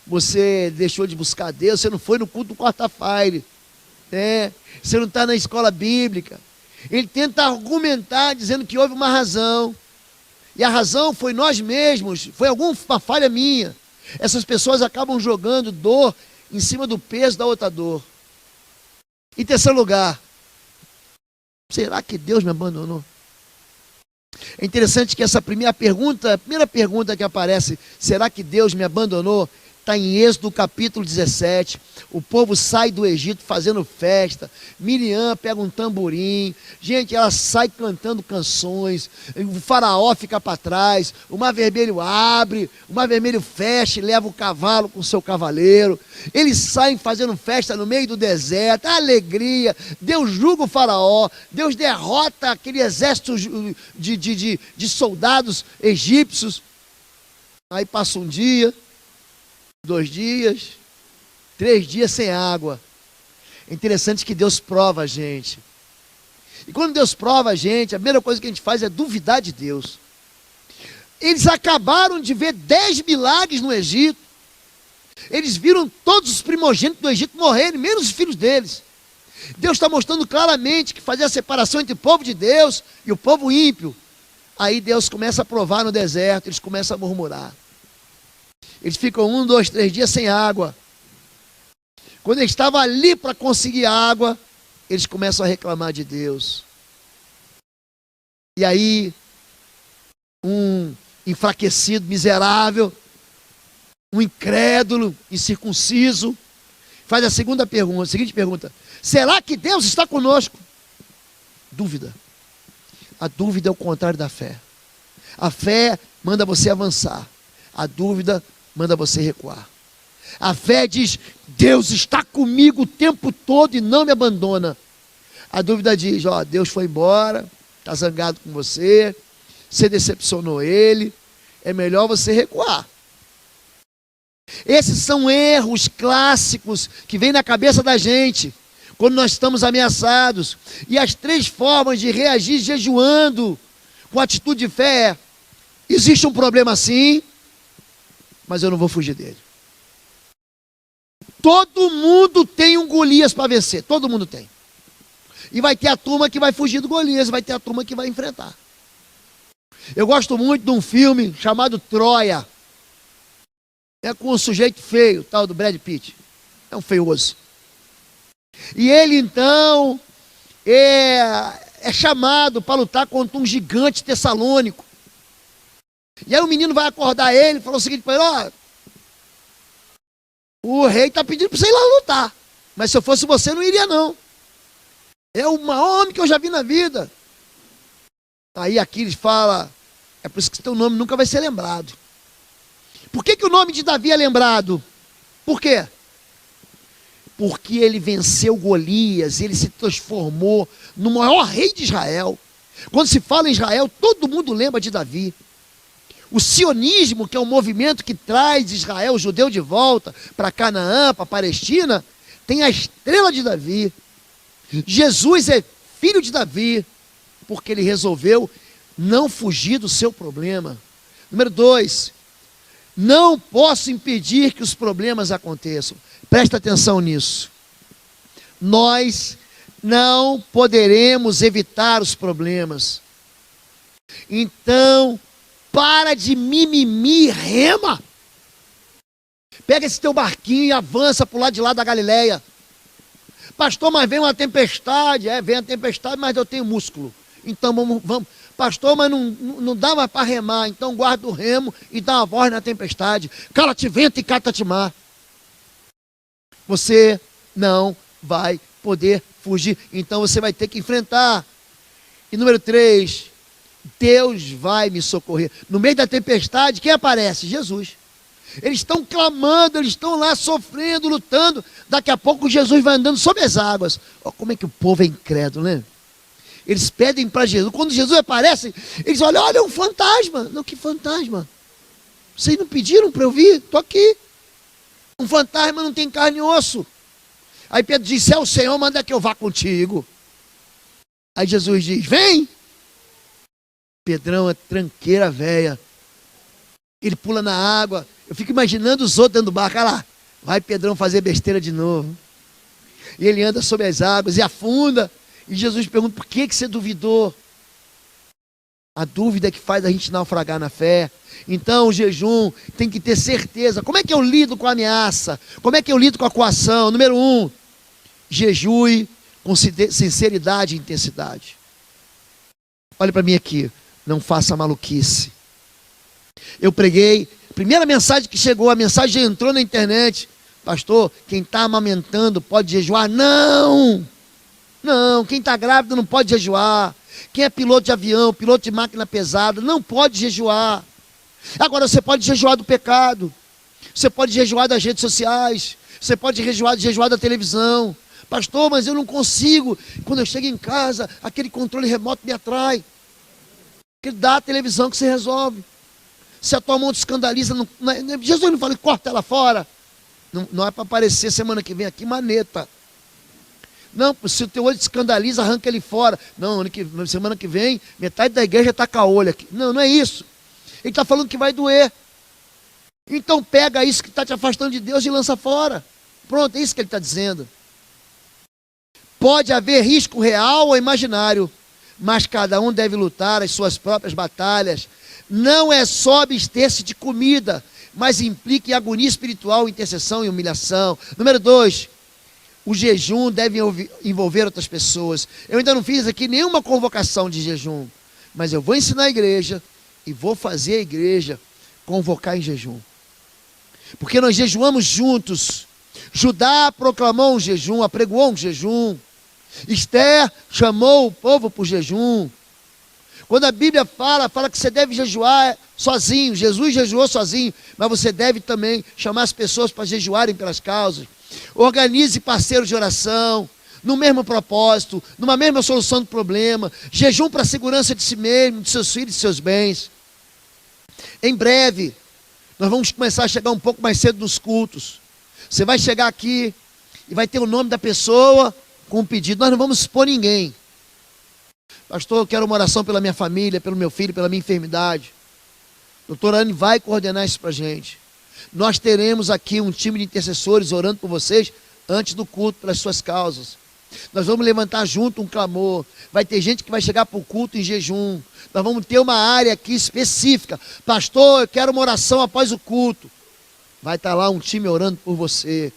você deixou de buscar Deus, você não foi no culto do quarta-feira, né? Você não está na escola bíblica. Ele tenta argumentar dizendo que houve uma razão, e a razão foi nós mesmos, foi alguma falha minha. Essas pessoas acabam jogando dor em cima do peso da outra dor. Em terceiro lugar, será que Deus me abandonou? É interessante que essa primeira pergunta que aparece, será que Deus me abandonou? Está em Êxodo capítulo 17, o povo sai do Egito fazendo festa, Miriam pega um tamborim, gente, ela sai cantando canções, o faraó fica para trás, o mar vermelho abre, o mar vermelho fecha e leva o cavalo com o seu cavaleiro, eles saem fazendo festa no meio do deserto, alegria, Deus julga o faraó, Deus derrota aquele exército de soldados egípcios, aí passa um dia, 2 dias, 3 dias sem água. É interessante que Deus prova a gente. E quando Deus prova a gente, a primeira coisa que a gente faz é duvidar de Deus. Eles acabaram de ver 10 milagres no Egito. Eles viram todos os primogênitos do Egito morrerem, menos os filhos deles. Deus está mostrando claramente que fazia a separação entre o povo de Deus e o povo ímpio. Aí Deus começa a provar no deserto, eles começam a murmurar. Eles ficam 1, 2, 3 dias sem água. Quando eles estavam ali para conseguir água, eles começam a reclamar de Deus. E aí, um enfraquecido, miserável, um incrédulo, incircunciso, faz a seguinte pergunta: será que Deus está conosco? Dúvida. A dúvida é o contrário da fé. A fé manda você avançar. A dúvida manda você recuar. A fé diz, Deus está comigo o tempo todo e não me abandona. A dúvida diz, Deus foi embora, está zangado com você, você decepcionou ele, é melhor você recuar. Esses são erros clássicos que vêm na cabeça da gente, quando nós estamos ameaçados. E as 3 formas de reagir jejuando com atitude de fé é, existe um problema sim, mas eu não vou fugir dele. Todo mundo tem um Golias para vencer, todo mundo tem. E vai ter a turma que vai fugir do Golias, vai ter a turma que vai enfrentar. Eu gosto muito de um filme chamado Troia. É com um sujeito feio, tal do Brad Pitt. É um feioso. E ele então é chamado para lutar contra um gigante tessalônico. E aí o menino vai acordar ele e falou o seguinte para ele, o rei está pedindo para você ir lá lutar. Mas se eu fosse você, não iria não. É o maior homem que eu já vi na vida. Aí Aquiles fala, é por isso que teu nome nunca vai ser lembrado. Por que o nome de Davi é lembrado? Por quê? Porque ele venceu Golias, ele se transformou no maior rei de Israel. Quando se fala em Israel, todo mundo lembra de Davi. O sionismo, que é um movimento que traz Israel, o judeu, de volta para Canaã, para a Palestina, tem a estrela de Davi. Jesus é filho de Davi, porque ele resolveu não fugir do seu problema. Número 2, não posso impedir que os problemas aconteçam. Presta atenção nisso. Nós não poderemos evitar os problemas. Então, para de mimimi, rema. Pega esse teu barquinho e avança para o lado de lá da Galileia. Pastor, mas vem uma tempestade. Vem a tempestade, mas eu tenho músculo. Então vamos. Pastor, mas não dá mais para remar. Então guarda o remo e dá uma voz na tempestade. Cala-te vento e cata-te mar. Você não vai poder fugir. Então você vai ter que enfrentar. E número 3, Deus vai me socorrer. No meio da tempestade, quem aparece? Jesus. Eles estão clamando, eles estão lá sofrendo, lutando. Daqui a pouco Jesus vai andando sobre as águas. Olha como é que o povo é incrédulo, né? Eles pedem para Jesus. Quando Jesus aparece, eles olham, olha, é um fantasma. Não, que fantasma? Vocês não pediram para eu vir? Estou aqui. Um fantasma não tem carne e osso. Aí Pedro diz, se é o Senhor, manda que eu vá contigo. Aí Jesus diz, vem. Pedrão é tranqueira velha. Ele pula na água. Eu fico imaginando os outros dentro do barco. Olha lá, vai Pedrão fazer besteira de novo. E ele anda sobre as águas e afunda. E Jesus pergunta, por que você duvidou? A dúvida é que faz a gente naufragar na fé. Então o jejum tem que ter certeza. Como é que eu lido com a ameaça? Como é que eu lido com a coação? Número 1, jejue com sinceridade e intensidade. Olha para mim aqui, não faça maluquice. Eu preguei, primeira mensagem que chegou, a mensagem já entrou na internet. Pastor, quem está amamentando pode jejuar? Não! Não, quem está grávido não pode jejuar. Quem é piloto de avião, piloto de máquina pesada, não pode jejuar. Agora você pode jejuar do pecado. Você pode jejuar das redes sociais. Você pode jejuar da televisão. Pastor, mas eu não consigo. Quando eu chego em casa, aquele controle remoto me atrai. Porque dá a televisão que você resolve. Se a tua mão te escandaliza, Jesus não fala, corta ela fora. Não é para aparecer semana que vem aqui, maneta. Não, se o teu olho te escandaliza, arranca ele fora. Não, semana que vem, metade da igreja está com a olho aqui. Não, não é isso. Ele está falando que vai doer. Então pega isso que está te afastando de Deus e lança fora. Pronto, é isso que ele está dizendo. Pode haver risco real ou imaginário, mas cada um deve lutar as suas próprias batalhas. Não é só abster-se de comida, mas implica em agonia espiritual, intercessão e humilhação. Número 2, o jejum deve envolver outras pessoas. Eu ainda não fiz aqui nenhuma convocação de jejum, mas eu vou ensinar a igreja e vou fazer a igreja convocar em jejum. Porque nós jejuamos juntos. Judá proclamou um jejum, apregoou um jejum. Esther chamou o povo para o jejum. Quando a Bíblia fala que você deve jejuar sozinho. Jesus jejuou sozinho, mas você deve também chamar as pessoas para jejuarem pelas causas. Organize parceiros de oração, no mesmo propósito, numa mesma solução do problema. Jejum para a segurança de si mesmo, de seus filhos e de seus bens. Em breve, nós vamos começar a chegar um pouco mais cedo nos cultos. Você vai chegar aqui e vai ter o nome da pessoa com um pedido. Nós não vamos expor ninguém. Pastor, eu quero uma oração pela minha família, pelo meu filho, pela minha enfermidade. Doutor Anne vai coordenar isso para a gente. Nós teremos aqui um time de intercessores orando por vocês antes do culto, pelas suas causas. Nós vamos levantar junto um clamor. Vai ter gente que vai chegar para o culto em jejum. Nós vamos ter uma área aqui específica. Pastor, eu quero uma oração após o culto. Vai estar lá um time orando por você.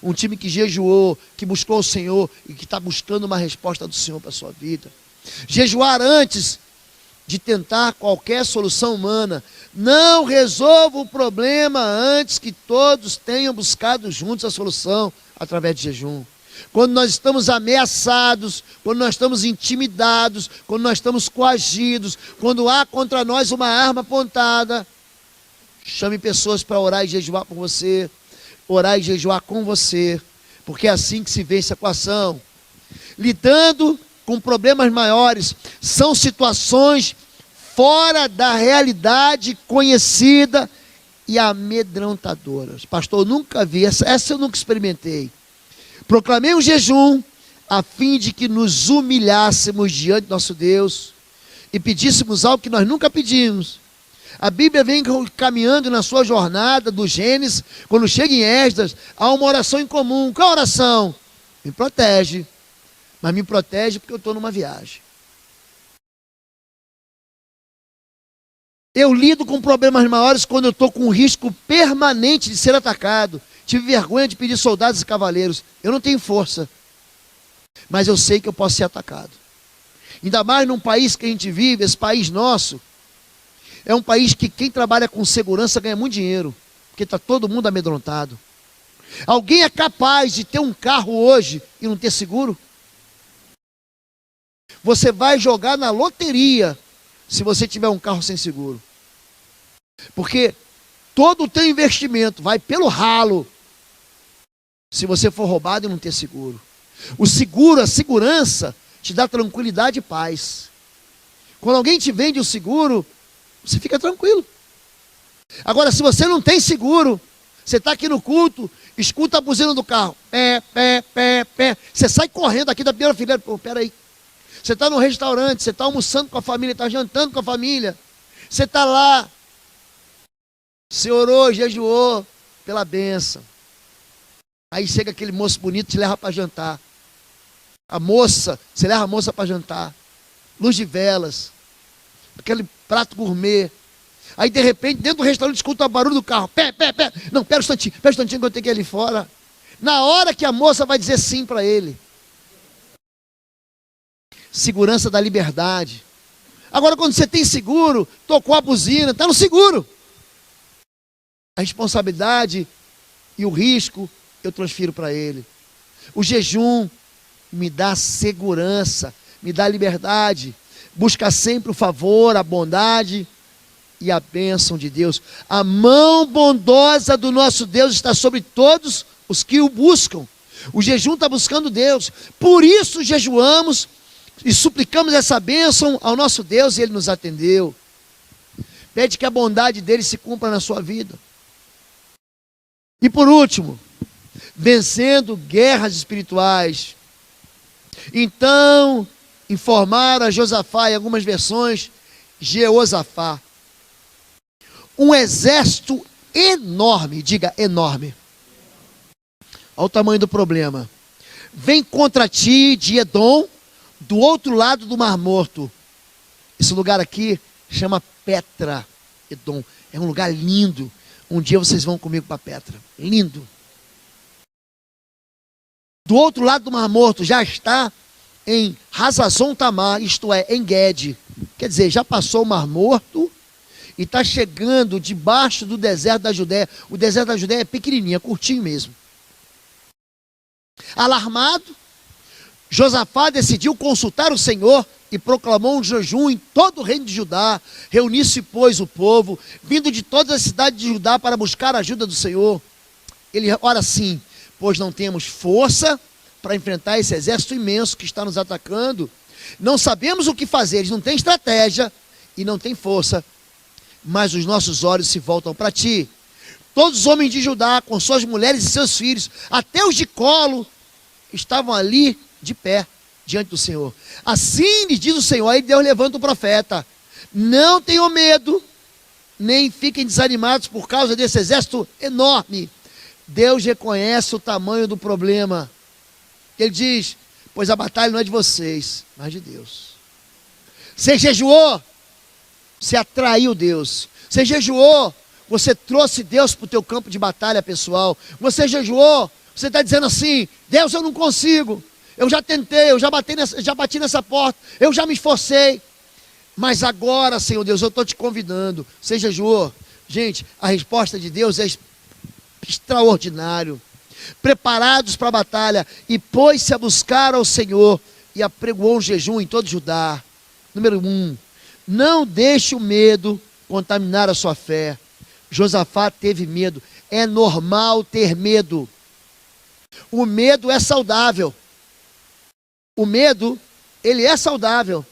Um time que jejuou, que buscou o Senhor e que está buscando uma resposta do Senhor para a sua vida. Jejuar antes de tentar qualquer solução humana. Não resolva o problema antes que todos tenham buscado juntos a solução através de jejum. Quando nós estamos ameaçados, quando nós estamos intimidados, quando nós estamos coagidos, quando há contra nós uma arma apontada, chame pessoas para orar e jejuar por você, orar e jejuar com você, porque é assim que se vence a coação. Lidando com problemas maiores, são situações fora da realidade conhecida e amedrontadoras. Pastor, eu nunca vi, essa eu nunca experimentei. Proclamei um jejum a fim de que nos humilhássemos diante do nosso Deus e pedíssemos algo que nós nunca pedimos. A Bíblia vem caminhando na sua jornada do Gênesis, quando chega em Esdras, há uma oração em comum. Qual oração? Me protege, mas me protege porque eu estou numa viagem. Eu lido com problemas maiores quando eu estou com o risco permanente de ser atacado. Tive vergonha de pedir soldados e cavaleiros. Eu não tenho força, mas eu sei que eu posso ser atacado. Ainda mais num país que a gente vive, esse país nosso, é um país que quem trabalha com segurança ganha muito dinheiro, porque está todo mundo amedrontado. Alguém é capaz de ter um carro hoje e não ter seguro? Você vai jogar na loteria se você tiver um carro sem seguro. Porque todo o teu investimento vai pelo ralo se você for roubado e não ter seguro. O seguro, a segurança, te dá tranquilidade e paz. Quando alguém te vende o seguro, você fica tranquilo. Agora, se você não tem seguro, você está aqui no culto, escuta a buzina do carro, pé, pé, pé, pé. Você sai correndo aqui da primeira fileira. Pô, peraí. Você está no restaurante, você está almoçando com a família, está jantando com a família. Você está lá, você orou, jejuou pela bênção. Aí chega aquele moço bonito, te leva para jantar. A moça, você leva a moça para jantar. Luz de velas, aquele prato gourmet. Aí de repente, dentro do restaurante, escuta o barulho do carro. Pé, pé, pé. Não, pera um instantinho que eu tenho que ir ali fora. Na hora que a moça vai dizer sim para ele. Segurança da liberdade. Agora, quando você tem seguro, tocou a buzina, está no seguro. A responsabilidade e o risco eu transfiro para ele. O jejum me dá segurança, me dá liberdade. Busca sempre o favor, a bondade e a bênção de Deus. A mão bondosa do nosso Deus está sobre todos os que o buscam. O jejum está buscando Deus. Por isso jejuamos e suplicamos essa bênção ao nosso Deus e Ele nos atendeu. Pede que a bondade dele se cumpra na sua vida. E por último, vencendo guerras espirituais. Então, informaram a Josafá, em algumas versões, Jeosafá. Um exército enorme, diga enorme. Olha o tamanho do problema. Vem contra ti de Edom, do outro lado do Mar Morto. Esse lugar aqui chama Petra, Edom. É um lugar lindo. Um dia vocês vão comigo para Petra. Lindo. Do outro lado do Mar Morto já está em Hazazon Tamar, isto é, em Guede. Quer dizer, já passou o Mar Morto e está chegando debaixo do deserto da Judéia. O deserto da Judéia é pequenininho, é curtinho mesmo. Alarmado, Josafá decidiu consultar o Senhor e proclamou um jejum em todo o reino de Judá. Reuniu-se, pois, o povo, vindo de todas as cidades de Judá para buscar a ajuda do Senhor. Ele ora assim: pois não temos força para enfrentar esse exército imenso que está nos atacando. Não sabemos o que fazer, eles não têm estratégia e não têm força, mas os nossos olhos se voltam para ti. Todos os homens de Judá, com suas mulheres e seus filhos, até os de colo, estavam ali de pé diante do Senhor. Assim lhes diz o Senhor. Aí Deus levanta o profeta: não tenham medo, nem fiquem desanimados por causa desse exército enorme. Deus reconhece o tamanho do problema. Ele diz: pois a batalha não é de vocês, mas de Deus. Você jejuou, você atraiu Deus. Você jejuou, você trouxe Deus para o teu campo de batalha pessoal. Você jejuou, você está dizendo assim: Deus, eu não consigo. Eu já tentei, eu já bati nessa porta, eu já me esforcei. Mas agora, Senhor Deus, eu estou te convidando. Você jejuou? Gente, a resposta de Deus é extraordinário. Preparados para a batalha, e pôs-se a buscar ao Senhor, e apregoou um jejum em todo Judá. Número 1, não deixe o medo contaminar a sua fé. Josafá teve medo. É normal ter medo. O medo é saudável. O medo, ele é saudável.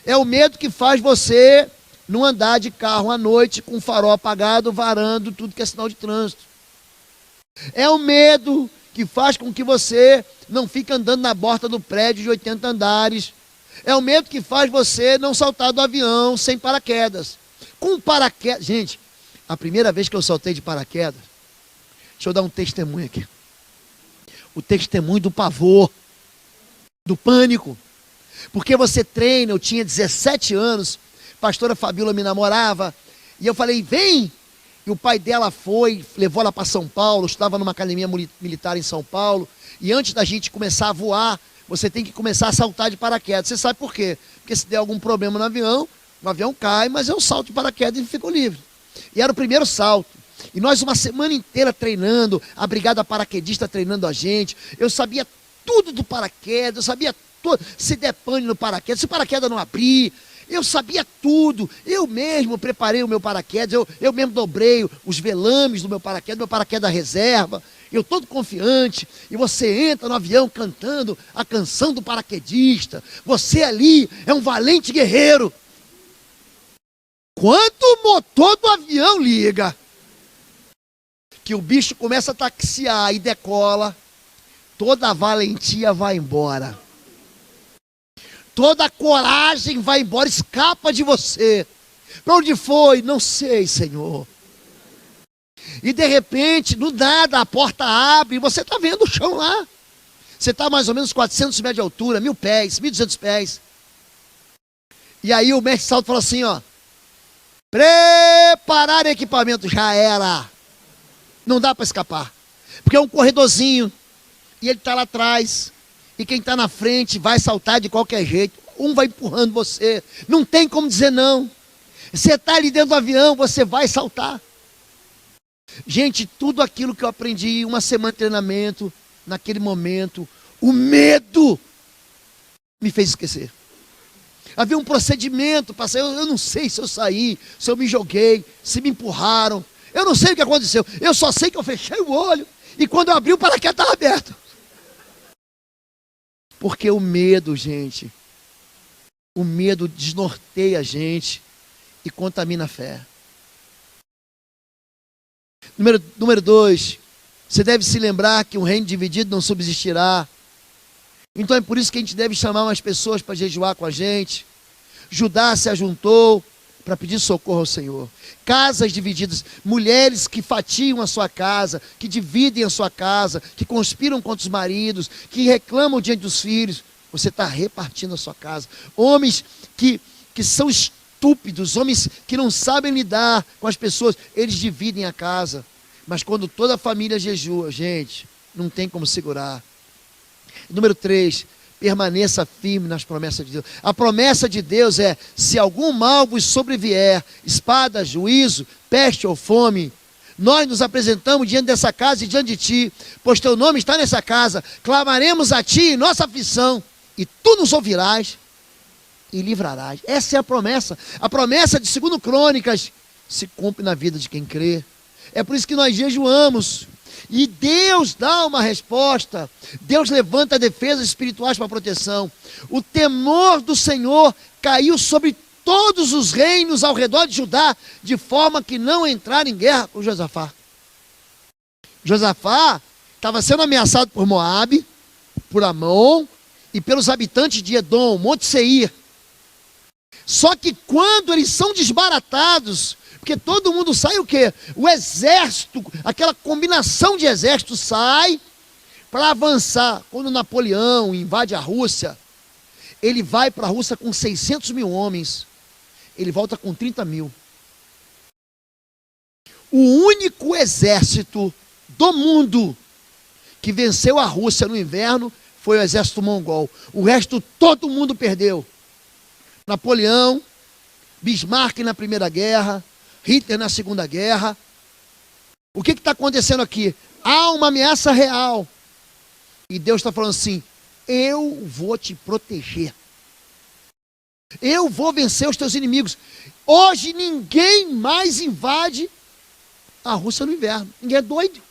É o medo que faz você não andar de carro à noite com o farol apagado, varando tudo que é sinal de trânsito. É o medo que faz com que você não fique andando na borda do prédio de 80 andares. É o medo que faz você não saltar do avião sem paraquedas. Com paraquedas, gente, a primeira vez que eu saltei de paraquedas, deixa eu dar um testemunho aqui. O testemunho do pavor. do pânico. Porque você treina, eu tinha 17 anos, a pastora Fabíola me namorava, e eu falei, vem! E o pai dela foi, levou ela para São Paulo, estava numa academia militar em São Paulo, e antes da gente começar a voar, você tem que começar a saltar de paraquedas. Você sabe por quê? Porque se der algum problema no avião, o avião cai, mas eu salto de paraquedas e fico livre. E era o primeiro salto. E nós uma semana inteira treinando, a brigada paraquedista treinando a gente. Eu sabia tudo do paraquedas, eu sabia tudo. Se der pane no paraquedas, se o paraquedas não abrir, eu sabia tudo. Eu mesmo preparei o meu paraquedas, eu mesmo dobrei os velames do meu paraquedas reserva. Eu todo confiante, e você entra no avião cantando a canção do paraquedista. Você ali é um valente guerreiro. Quando o motor do avião liga, que o bicho começa a taxiar e decola, toda a valentia vai embora. Toda a coragem vai embora, escapa de você. Para onde foi? Não sei, Senhor. E de repente, do nada, a porta abre e você está vendo o chão lá. Você está mais ou menos 400 metros de altura, 1.000 pés, 1.200 pés. E aí o mestre salto falou assim, ó. Preparar equipamento, já era. Não dá para escapar. Porque é um corredorzinho. E ele está lá atrás. E quem está na frente vai saltar de qualquer jeito. Um vai empurrando você. Não tem como dizer não. Você está ali dentro do avião, você vai saltar. Gente, tudo aquilo que eu aprendi, uma semana de treinamento, naquele momento, o medo me fez esquecer. Havia um procedimento para sair. Eu não sei se eu saí, se eu me joguei, se me empurraram. Eu não sei o que aconteceu. Eu só sei que eu fechei o olho e quando eu abri o paraquedas estava aberto. Porque o medo, gente, o medo desnorteia a gente e contamina a fé. Número 2, você deve se lembrar que um reino dividido não subsistirá. Então é por isso que a gente deve chamar umas pessoas para jejuar com a gente. Judá se ajuntou para pedir socorro ao Senhor. Casas divididas, mulheres que fatiam a sua casa, que dividem a sua casa, que conspiram contra os maridos, que reclamam diante dos filhos. Você está repartindo a sua casa. Homens que são estúpidos, homens que não sabem lidar com as pessoas, eles dividem a casa. Mas quando toda a família jejua, gente, não tem como segurar. Número 3, permaneça firme nas promessas de Deus. A promessa de Deus é, se algum mal vos sobrevier, espada, juízo, peste ou fome, nós nos apresentamos diante dessa casa e diante de ti, pois teu nome está nessa casa, clamaremos a ti em nossa aflição, e tu nos ouvirás e livrarás. Essa é a promessa. A promessa de 2 Crônicas se cumpre na vida de quem crê. É por isso que nós jejuamos. E Deus dá uma resposta. Deus levanta defesas espirituais para proteção. O temor do Senhor caiu sobre todos os reinos ao redor de Judá, de forma que não entraram em guerra com Josafá. Josafá estava sendo ameaçado por Moabe, por Amon e pelos habitantes de Edom, Monte Seir. Só que quando eles são desbaratados, porque todo mundo sai o quê? O exército, aquela combinação de exércitos sai para avançar. Quando Napoleão invade a Rússia, ele vai para a Rússia com 600 mil homens, ele volta com 30 mil. O único exército do mundo que venceu a Rússia no inverno foi o exército mongol. O resto todo mundo perdeu. Napoleão, Bismarck na Primeira Guerra, Hitler na Segunda Guerra. O que está acontecendo aqui? Há uma ameaça real. E Deus está falando assim, eu vou te proteger. Eu vou vencer os teus inimigos. Hoje ninguém mais invade a Rússia no inverno. Ninguém é doido.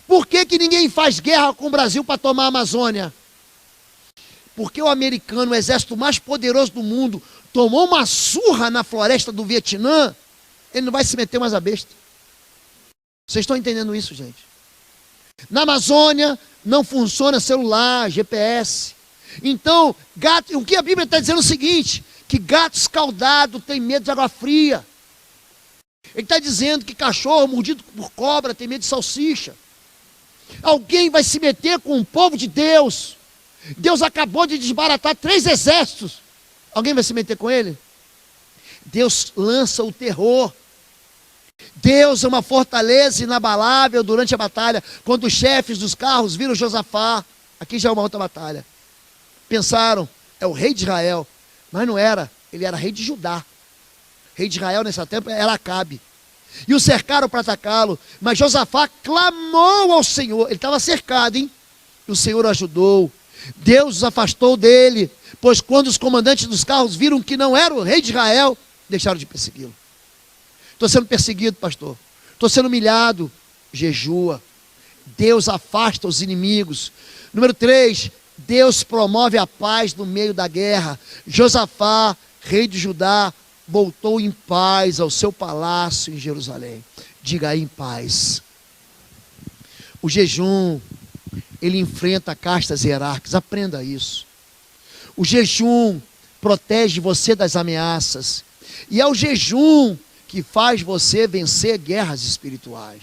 Por que ninguém faz guerra com o Brasil para tomar a Amazônia? Porque o americano, o exército mais poderoso do mundo, tomou uma surra na floresta do Vietnã, ele não vai se meter mais a besta. Vocês estão entendendo isso, gente? Na Amazônia não funciona celular, GPS. Então, gato, o que a Bíblia está dizendo é o seguinte, que gato escaldado tem medo de água fria. Ele está dizendo que cachorro mordido por cobra tem medo de salsicha. Alguém vai se meter com o povo de Deus. Deus acabou de desbaratar 3 exércitos. Alguém vai se meter com ele? Deus lança o terror. Deus é uma fortaleza inabalável durante a batalha. Quando os chefes dos carros viram Josafá, aqui já é uma outra batalha, pensaram, é o rei de Israel. Mas não era, ele era rei de Judá. Rei de Israel nessa tempo era Acabe. E o cercaram para atacá-lo. Mas Josafá clamou ao Senhor. Ele estava cercado, hein? E o Senhor o ajudou. Deus os afastou dele. Pois quando os comandantes dos carros viram que não era o rei de Israel, deixaram de persegui-lo. Estou sendo perseguido, pastor. Estou sendo humilhado. Jejua. Deus afasta os inimigos. Número 3, Deus promove a paz no meio da guerra. Josafá, rei de Judá, voltou em paz ao seu palácio em Jerusalém. Diga aí, em paz. O jejum, ele enfrenta castas hierárquicas. Aprenda isso. O jejum protege você das ameaças. E é o jejum que faz você vencer guerras espirituais.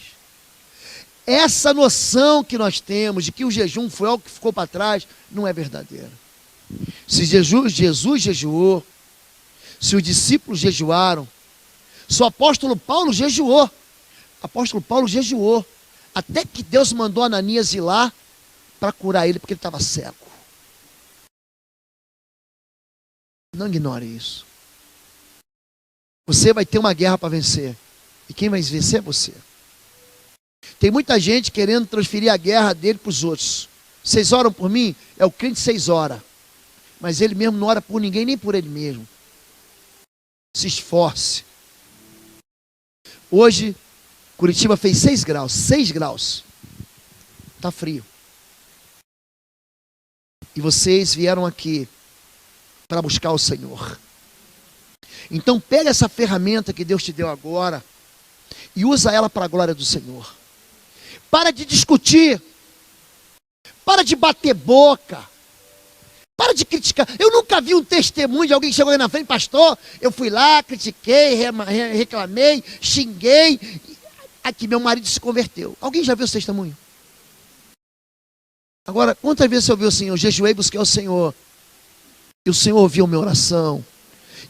Essa noção que nós temos de que o jejum foi algo que ficou para trás, não é verdadeira. Se Jesus jejuou, se os discípulos jejuaram, se o apóstolo Paulo jejuou, até que Deus mandou Ananias ir lá para curar ele, porque ele estava cego. Não ignore isso. Você vai ter uma guerra para vencer. E quem vai vencer é você. Tem muita gente querendo transferir a guerra dele para os outros. Vocês oram por mim? É o crente 6 horas. Mas ele mesmo não ora por ninguém, nem por ele mesmo. Se esforce. Hoje, Curitiba fez 6 graus. 6 graus. Está frio. E vocês vieram aqui para buscar o Senhor. Então pega essa ferramenta que Deus te deu agora e usa ela para a glória do Senhor. Para de discutir. Para de bater boca. Para de criticar. Eu nunca vi um testemunho de alguém que chegou aí na frente, pastor, eu fui lá, critiquei, reclamei, xinguei. Aqui meu marido se converteu. Alguém já viu esse testemunho? Agora, quantas vezes você ouviu assim, eu jejuei e busquei o Senhor. E o Senhor ouviu minha oração.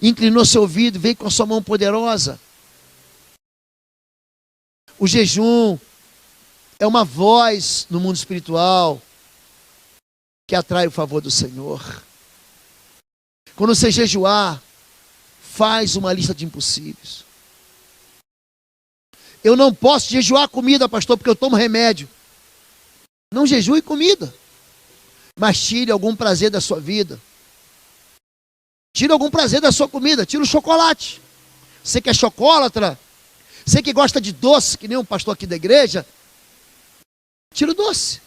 Inclinou seu ouvido, veio com a sua mão poderosa. O jejum é uma voz no mundo espiritual que atrai o favor do Senhor. Quando você jejuar, faz uma lista de impossíveis. Eu não posso jejuar comida, pastor, porque eu tomo remédio. Não jejue comida, mas tire algum prazer da sua vida. Tira algum prazer da sua comida, tira o chocolate. Você que é chocolatra, você que gosta de doce, que nem um pastor aqui da igreja, tira o doce.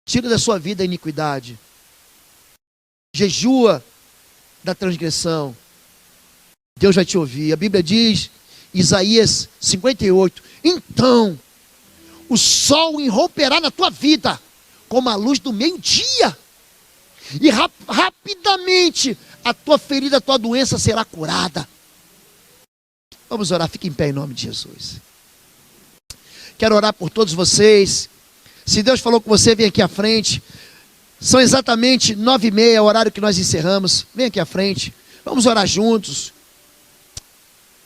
Tira da sua vida a iniquidade. Jejua da transgressão. Deus vai te ouvir. A Bíblia diz, Isaías 58, então o sol irromperá na tua vida como a luz do meio-dia. E rapidamente a tua ferida, a tua doença será curada. Vamos orar, fique em pé em nome de Jesus. Quero orar por todos vocês. Se Deus falou com você, vem aqui à frente. São exatamente 9h30, é o horário que nós encerramos. Vem aqui à frente, vamos orar juntos.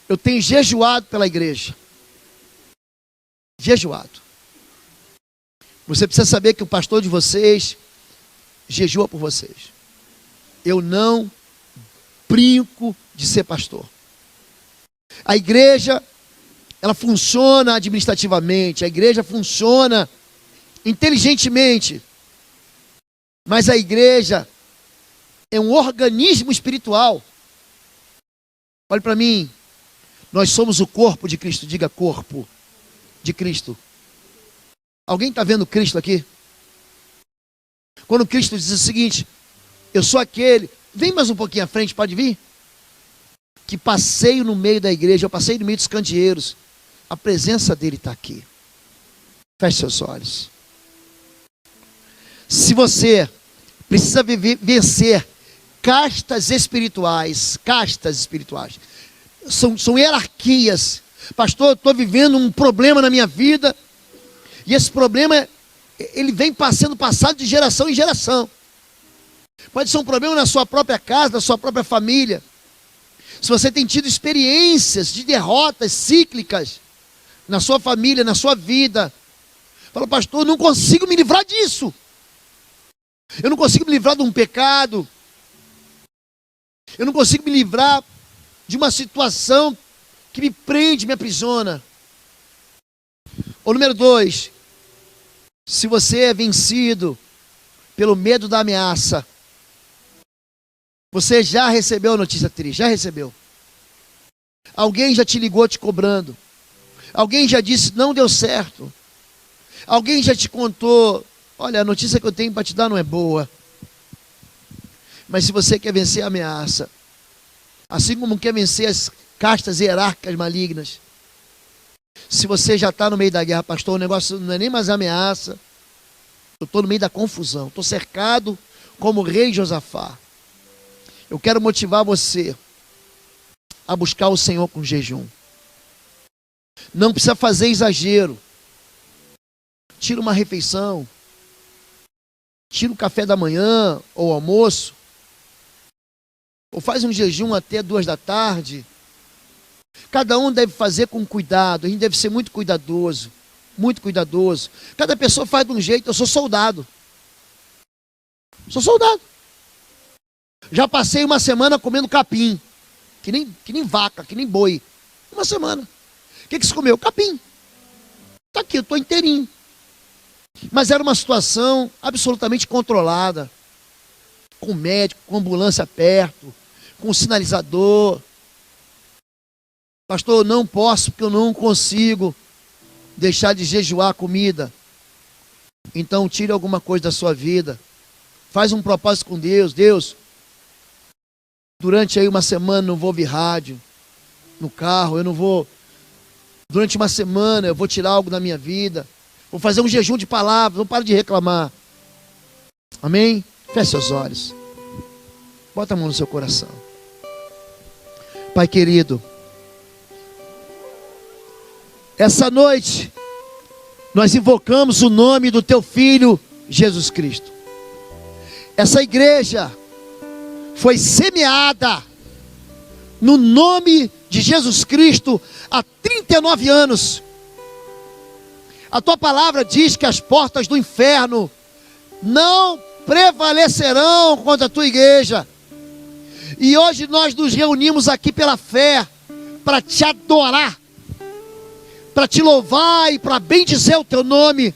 Eu tenho jejuado pela igreja. Jejuado. Você precisa saber que o pastor de vocês jejua por vocês. Eu não brinco de ser pastor. A igreja, ela funciona administrativamente, a igreja funciona inteligentemente, mas a igreja é um organismo espiritual. Olhe para mim, nós somos o corpo de Cristo, diga corpo de Cristo. Alguém está vendo Cristo aqui? Quando Cristo diz o seguinte, eu sou aquele, vem mais um pouquinho à frente, pode vir? Que passeio no meio da igreja, eu passei no meio dos candeeiros, a presença dele está aqui. Feche seus olhos. Se você precisa vencer castas espirituais, são hierarquias. Pastor, eu estou vivendo um problema na minha vida, e esse problema ele vem sendo passado de geração em geração. Pode ser um problema na sua própria casa, na sua própria família. Se você tem tido experiências de derrotas cíclicas na sua família, na sua vida, fala, pastor, eu não consigo me livrar disso. Eu não consigo me livrar de um pecado. Eu não consigo me livrar de uma situação que me prende, me aprisiona. Ou número 2, se você é vencido pelo medo da ameaça, você já recebeu a notícia triste, já recebeu. Alguém já te ligou te cobrando. Alguém já disse, não deu certo. Alguém já te contou, olha, a notícia que eu tenho para te dar não é boa. Mas se você quer vencer a ameaça, assim como quer vencer as castas hierárquicas malignas, se você já está no meio da guerra, pastor, o negócio não é nem mais ameaça, eu estou no meio da confusão, estou cercado como o rei Josafá. Eu quero motivar você a buscar o Senhor com jejum. Não precisa fazer exagero. Tira uma refeição, tira o café da manhã ou almoço, ou faz um jejum até 2 da tarde. Cada um deve fazer com cuidado, a gente deve ser muito cuidadoso, muito cuidadoso. Cada pessoa faz de um jeito. Eu sou soldado. Sou soldado. Já passei uma semana comendo capim, que nem vaca, que nem boi. Uma semana. O que você comeu? Capim. Está aqui, eu estou inteirinho. Mas era uma situação absolutamente controlada. Com médico, com ambulância perto, com sinalizador. Pastor, eu não posso porque eu não consigo deixar de jejuar a comida. Então tire alguma coisa da sua vida. Faz um propósito com Deus. Deus, durante aí uma semana não vou ouvir rádio no carro, eu não vou. Durante uma semana eu vou tirar algo da minha vida. Vou fazer um jejum de palavras, não para de reclamar. Amém? Feche seus olhos. Bota a mão no seu coração. Pai querido, essa noite nós invocamos o nome do Teu Filho Jesus Cristo. Essa igreja foi semeada no nome de Jesus Cristo há 39 anos. A Tua palavra diz que as portas do inferno não prevalecerão contra a Tua igreja. E hoje nós nos reunimos aqui pela fé para Te adorar, para Te louvar e para bendizer o Teu nome.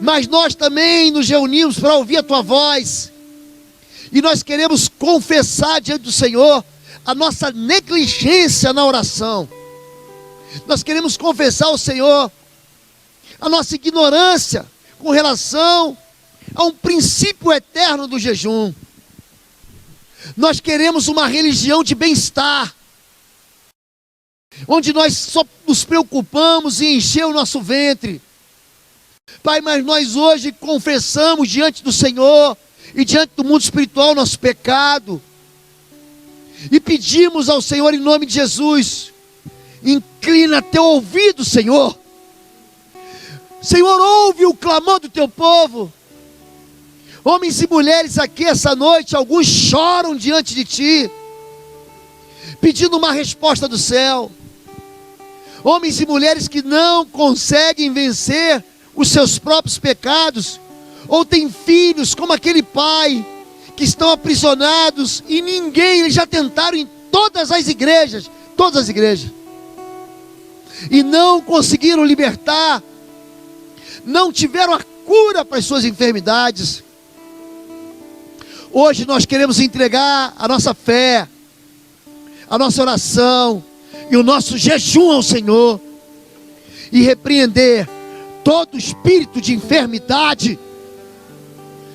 Mas nós também nos reunimos para ouvir a Tua voz. E nós queremos confessar diante do Senhor a nossa negligência na oração. Nós queremos confessar ao Senhor a nossa ignorância com relação a um princípio eterno do jejum. Nós queremos uma religião de bem-estar, onde nós só nos preocupamos em encher o nosso ventre. Pai, mas nós hoje confessamos diante do Senhor e diante do mundo espiritual nosso pecado. E pedimos ao Senhor em nome de Jesus, inclina teu ouvido, Senhor. Senhor, ouve o clamor do teu povo. Homens e mulheres aqui essa noite, alguns choram diante de ti, pedindo uma resposta do céu. Homens e mulheres que não conseguem vencer os seus próprios pecados, ou têm filhos como aquele pai, que estão aprisionados e ninguém, eles já tentaram em todas as igrejas, e não conseguiram libertar, não tiveram a cura para as suas enfermidades. Hoje nós queremos entregar a nossa fé, a nossa oração e o nosso jejum ao Senhor, e repreender todo espírito de enfermidade.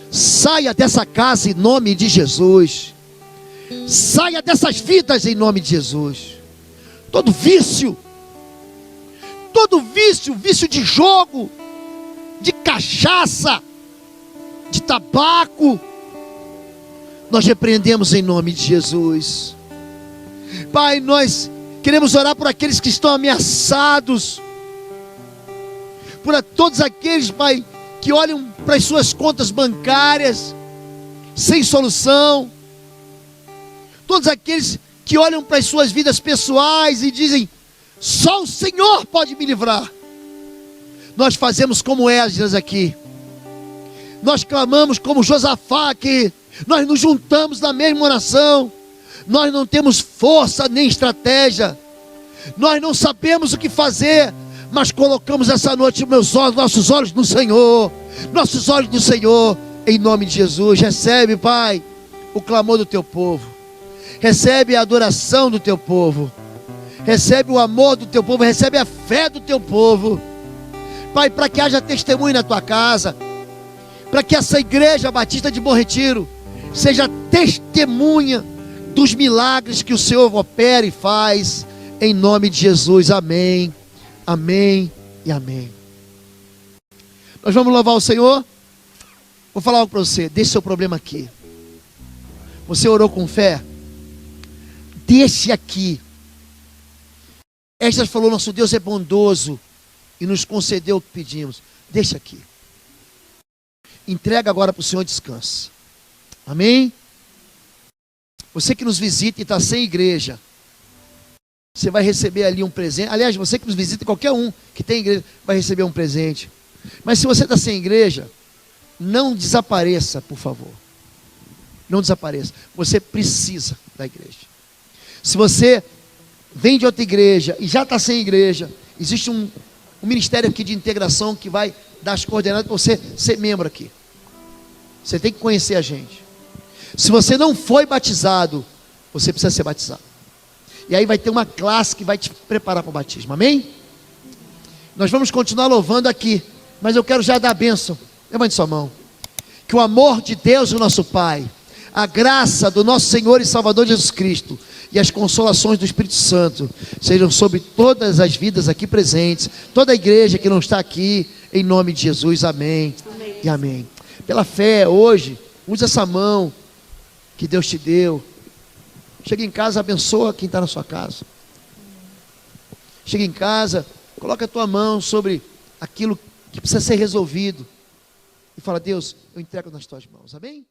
Saia dessa casa em nome de Jesus. Saia dessas vidas em nome de Jesus. Todo vício, vício de jogo, de cachaça, de tabaco, nós repreendemos em nome de Jesus. Pai, nós queremos orar por aqueles que estão ameaçados por todos aqueles, Pai, que olham para as suas contas bancárias sem solução, todos aqueles que olham para as suas vidas pessoais e dizem: só o Senhor pode me livrar. Nós fazemos como Esdras aqui, nós clamamos como Josafá aqui, nós nos juntamos na mesma oração. Nós não temos força nem estratégia, nós não sabemos o que fazer, mas colocamos essa noite nossos olhos no Senhor, nossos olhos no Senhor, em nome de Jesus. Recebe, Pai, o clamor do teu povo, recebe a adoração do teu povo, recebe o amor do teu povo, recebe a fé do teu povo, Pai, para que haja testemunho na tua casa, para que essa igreja batista de Bom Retiro seja testemunha dos milagres que o Senhor opera e faz, em nome de Jesus. Amém, amém e amém. Nós vamos louvar o Senhor. Vou falar algo para você. Deixe seu problema aqui. Você orou com fé? Deixe aqui. Esdras falou: nosso Deus é bondoso e nos concedeu o que pedimos. Deixa aqui. Entrega agora para o Senhor e descanse. Amém? Você que nos visita e está sem igreja, você vai receber ali um presente. Aliás, você que nos visita, qualquer um que tem igreja, vai receber um presente. Mas se você está sem igreja, não desapareça, por favor. Não desapareça. Você precisa da igreja. Se você vem de outra igreja e já está sem igreja, existe um ministério aqui de integração que vai dar as coordenadas para você ser membro aqui. Você tem que conhecer a gente. Se você não foi batizado, você precisa ser batizado. E aí vai ter uma classe que vai te preparar para o batismo. Amém? Nós vamos continuar louvando aqui, mas eu quero já dar a bênção. Levante sua mão. Que o amor de Deus, o nosso Pai, a graça do nosso Senhor e Salvador Jesus Cristo e as consolações do Espírito Santo sejam sobre todas as vidas aqui presentes, toda a igreja que não está aqui, em nome de Jesus. Amém, amém. E amém. Pela fé, hoje, use essa mão que Deus te deu. Chega em casa, abençoa quem está na sua casa. Chega em casa, coloca a tua mão sobre aquilo que precisa ser resolvido e fala: Deus, eu entrego nas tuas mãos. Amém?